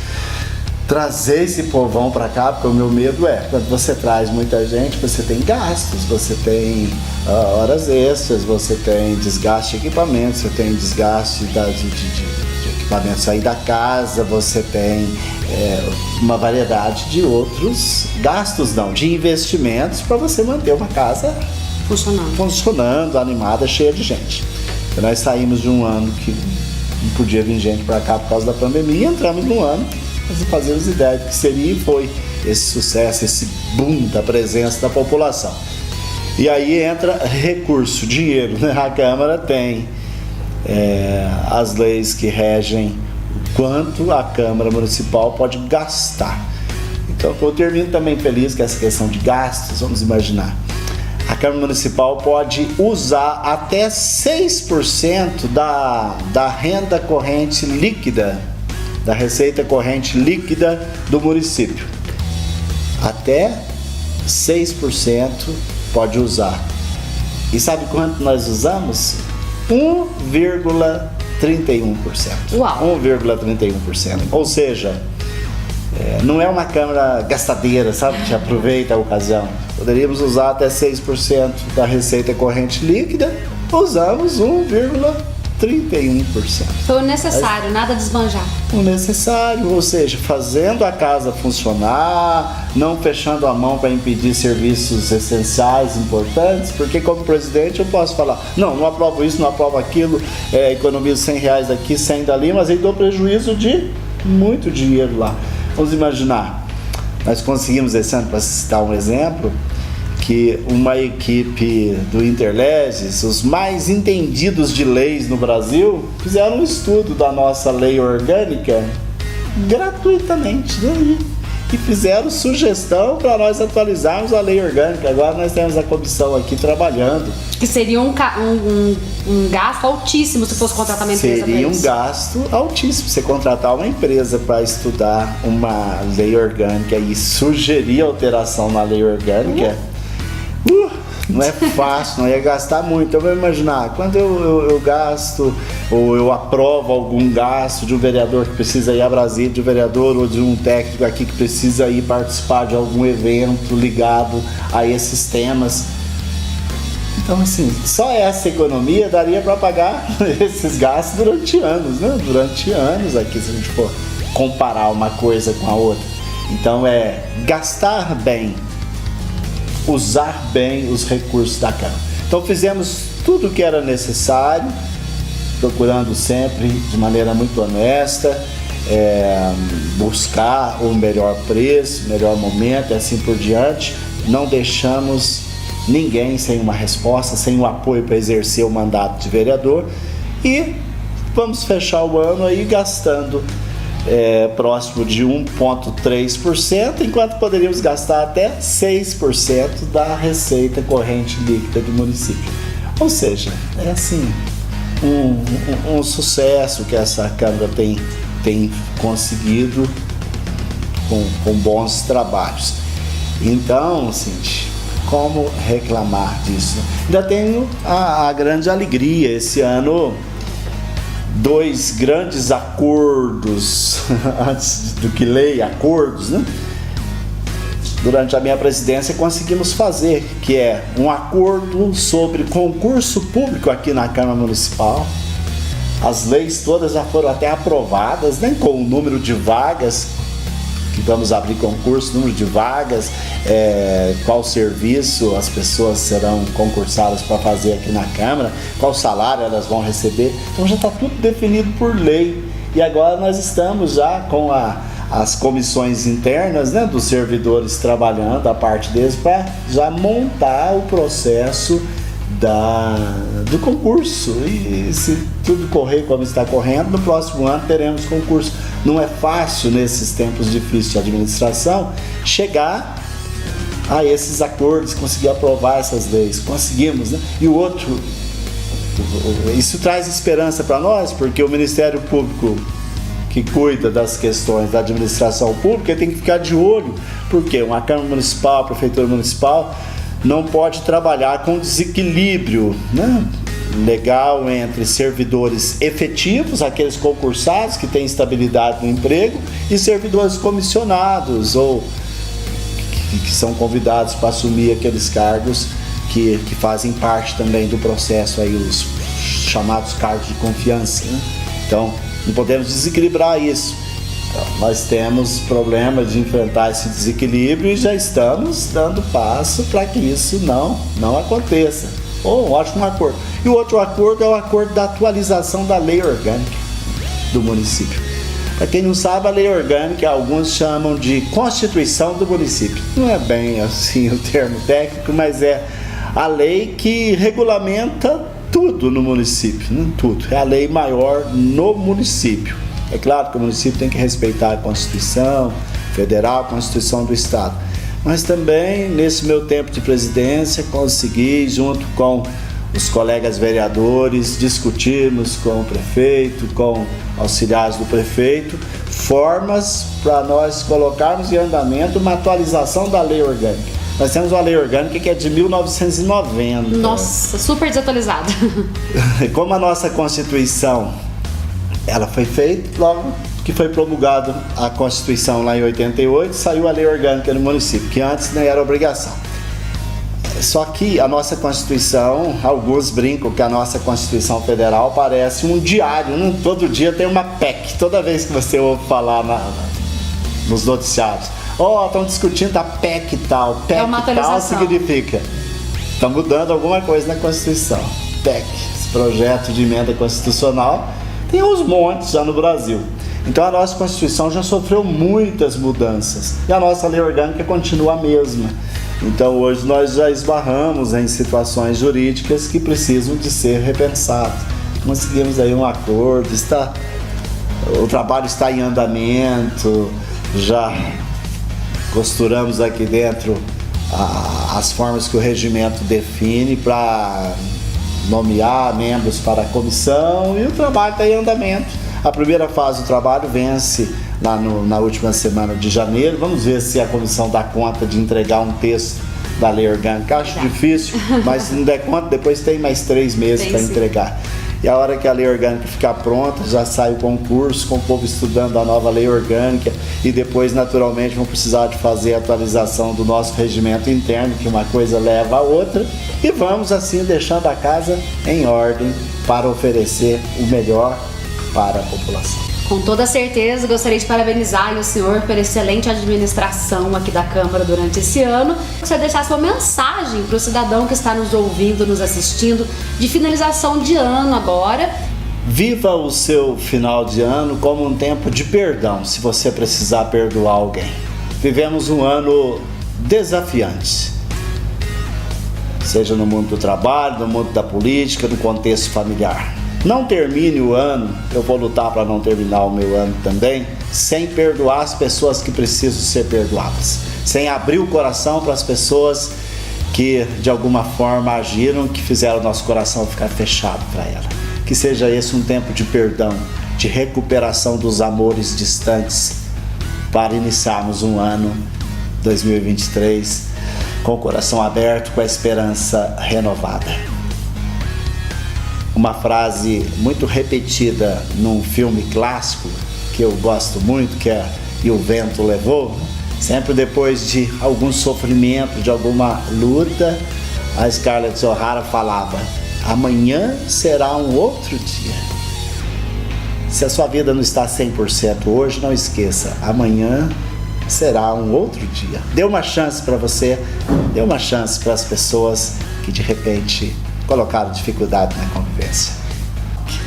trazer esse povão para cá, porque o meu medo é, quando você traz muita gente, você tem gastos, você tem horas extras, você tem desgaste de equipamento, você tem desgaste de equipamentos aí da casa, você tem uma variedade de outros gastos, de investimentos para você manter uma casa funcionando, animada, cheia de gente. Então, nós saímos de um ano que não podia vir gente para cá por causa da pandemia, e entramos num ano para fazermos ideia do que seria, e foi esse sucesso, esse boom da presença da população. E aí entra recurso, dinheiro, né? A Câmara tem as leis que regem o quanto a Câmara Municipal pode gastar. Então eu termino também feliz com essa questão de gastos. Vamos imaginar, a Câmara Municipal pode usar até 6% da renda corrente líquida, da receita corrente líquida do município. Até 6% pode usar. E sabe quanto nós usamos? 1,31%. Uau! 1,31%. Ou seja, não é uma Câmara gastadeira, sabe? Que aproveita a ocasião. Poderíamos usar até 6% da receita corrente líquida, usamos 1,31%. Foi o necessário, nada de esbanjar. O necessário, ou seja, fazendo a casa funcionar, não fechando a mão para impedir serviços essenciais, importantes, porque como presidente eu posso falar, não aprovo isso, não aprovo aquilo, economizo R$100 daqui, 100 dali, mas aí dou prejuízo de muito dinheiro lá. Vamos imaginar, nós conseguimos esse ano, para citar um exemplo, que uma equipe do Interleges, os mais entendidos de leis no Brasil, fizeram um estudo da nossa lei orgânica gratuitamente, né? E fizeram sugestão para nós atualizarmos a lei orgânica. Agora nós temos a comissão aqui trabalhando. Que seria um gasto altíssimo se fosse contratar uma empresa. Seria um gasto altíssimo você contratar uma empresa para estudar uma lei orgânica e sugerir alteração na lei orgânica. Não é fácil, não ia gastar muito. Eu vou imaginar, quando eu gasto ou eu aprovo algum gasto de um vereador que precisa ir a Brasília, de um vereador ou de um técnico aqui que precisa ir participar de algum evento ligado a esses temas. Então, assim, só essa economia daria para pagar esses gastos durante anos, né? Durante anos aqui, se a gente for comparar uma coisa com a outra. Então, gastar bem, usar bem os recursos da Câmara. Então fizemos tudo o que era necessário, procurando sempre de maneira muito honesta, buscar o melhor preço, melhor momento e assim por diante. Não deixamos ninguém sem uma resposta, sem um apoio para exercer o mandato de vereador, e vamos fechar o ano aí gastando próximo de 1,3%, enquanto poderíamos gastar até 6% da receita corrente líquida do município. Ou seja, é assim, um sucesso que essa Câmara tem conseguido com bons trabalhos. Então, Cindy, como reclamar disso? Ainda tenho a grande alegria esse ano. 2 grandes acordos, antes do que lei, acordos, né? Durante a minha presidência conseguimos fazer, que é um acordo sobre concurso público aqui na Câmara Municipal. As leis todas já foram até aprovadas, né? Com o número de vagas, que vamos abrir concurso, número de vagas, qual serviço as pessoas serão concursadas para fazer aqui na Câmara, qual salário elas vão receber. Então já está tudo definido por lei. E agora nós estamos já com as comissões internas, né, dos servidores trabalhando, a parte deles, para já montar o processo do concurso. E se tudo correr como está correndo, no próximo ano teremos concurso. Não é fácil, nesses tempos difíceis de administração, chegar a esses acordos, conseguir aprovar essas leis. Conseguimos, né? E o outro, isso traz esperança para nós, porque o Ministério Público, que cuida das questões da administração pública, tem que ficar de olho, porque uma Câmara Municipal, a Prefeitura Municipal, não pode trabalhar com desequilíbrio, né, legal entre servidores efetivos, aqueles concursados que têm estabilidade no emprego, e servidores comissionados ou que são convidados para assumir aqueles cargos que fazem parte também do processo, aí, os chamados cargos de confiança, né? Então, Não podemos desequilibrar isso. Então, nós temos problema de enfrentar esse desequilíbrio e já estamos dando passo para que isso não aconteça. Um ótimo acordo. E o outro acordo é o acordo da atualização da lei orgânica do município. Para quem não sabe, a lei orgânica alguns chamam de Constituição do município. Não é bem assim o termo técnico, mas é a lei que regulamenta tudo no município, né? Tudo. É a lei maior no município. É claro que o município tem que respeitar a Constituição Federal, a Constituição do Estado. Mas também, nesse meu tempo de presidência, consegui, junto com os colegas vereadores, discutirmos com o prefeito, com auxiliares do prefeito, formas para nós colocarmos em andamento uma atualização da lei orgânica. Nós temos uma lei orgânica que é de 1990. Nossa, super desatualizada. Como a nossa Constituição, ela foi feita logo que foi promulgada a Constituição lá em 88, saiu a lei orgânica no município, que antes nem era obrigação. Só que a nossa Constituição, alguns brincam que a nossa Constituição Federal parece um diário, né? Todo dia tem uma PEC, toda vez que você ouve falar nos noticiários. Estão discutindo a PEC e tal. PEC e tal significa está mudando alguma coisa na Constituição. PEC, esse projeto de emenda constitucional, tem uns montes já no Brasil. Então a nossa Constituição já sofreu muitas mudanças e a nossa lei orgânica continua a mesma. Então hoje nós já esbarramos em situações jurídicas que precisam de ser repensadas. Conseguimos aí um acordo, o trabalho está em andamento, já costuramos aqui dentro as formas que o regimento define para nomear membros para a comissão e o trabalho está em andamento. A primeira fase do trabalho vence lá na última semana de janeiro. Vamos ver se a comissão dá conta de entregar um texto da lei orgânica. Acho difícil, mas se não der conta, depois tem mais 3 meses para entregar. E a hora que a lei orgânica ficar pronta, já sai o concurso, com o povo estudando a nova lei orgânica e depois, naturalmente, vão precisar de fazer a atualização do nosso regimento interno, que uma coisa leva a outra, e vamos assim deixando a casa em ordem para oferecer o melhor para a população. Com toda certeza, gostaria de parabenizar o senhor pela excelente administração aqui da Câmara durante esse ano. Que você deixasse uma mensagem para o cidadão que está nos ouvindo, nos assistindo, de finalização de ano agora. Viva o seu final de ano como um tempo de perdão, se você precisar perdoar alguém. Vivemos um ano desafiante, seja no mundo do trabalho, no mundo da política, no contexto familiar. Não termine o ano, eu vou lutar para não terminar o meu ano também, sem perdoar as pessoas que precisam ser perdoadas, sem abrir o coração para as pessoas que de alguma forma agiram, que fizeram o nosso coração ficar fechado para ela. Que seja esse um tempo de perdão, de recuperação dos amores distantes, para iniciarmos um ano 2023 com o coração aberto, com a esperança renovada. Uma frase muito repetida num filme clássico que eu gosto muito, que é E o Vento Levou. Sempre depois de algum sofrimento, de alguma luta, a Scarlett O'Hara falava: amanhã será um outro dia. Se a sua vida não está 100% hoje, não esqueça, amanhã será um outro dia. Dê uma chance para você, dê uma chance para as pessoas que de repente colocaram dificuldade na convivência.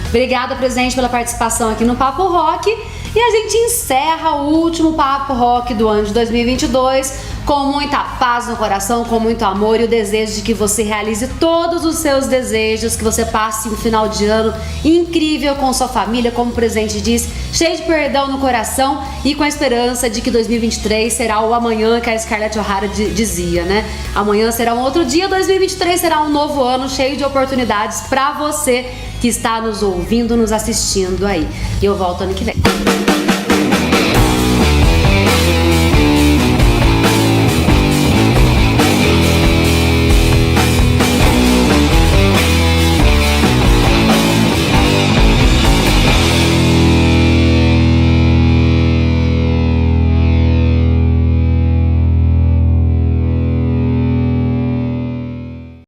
Obrigada, presidente, pela participação aqui no Papo Rock. E a gente encerra o último Papo Rock do ano de 2022 com muita paz no coração, com muito amor e o desejo de que você realize todos os seus desejos, que você passe um final de ano incrível com sua família, como o presidente disse, cheio de perdão no coração e com a esperança de que 2023 será o amanhã que a Scarlett O'Hara dizia, né? Amanhã será um outro dia, 2023 será um novo ano cheio de oportunidades para você que está nos ouvindo, nos assistindo aí. E eu volto ano que vem.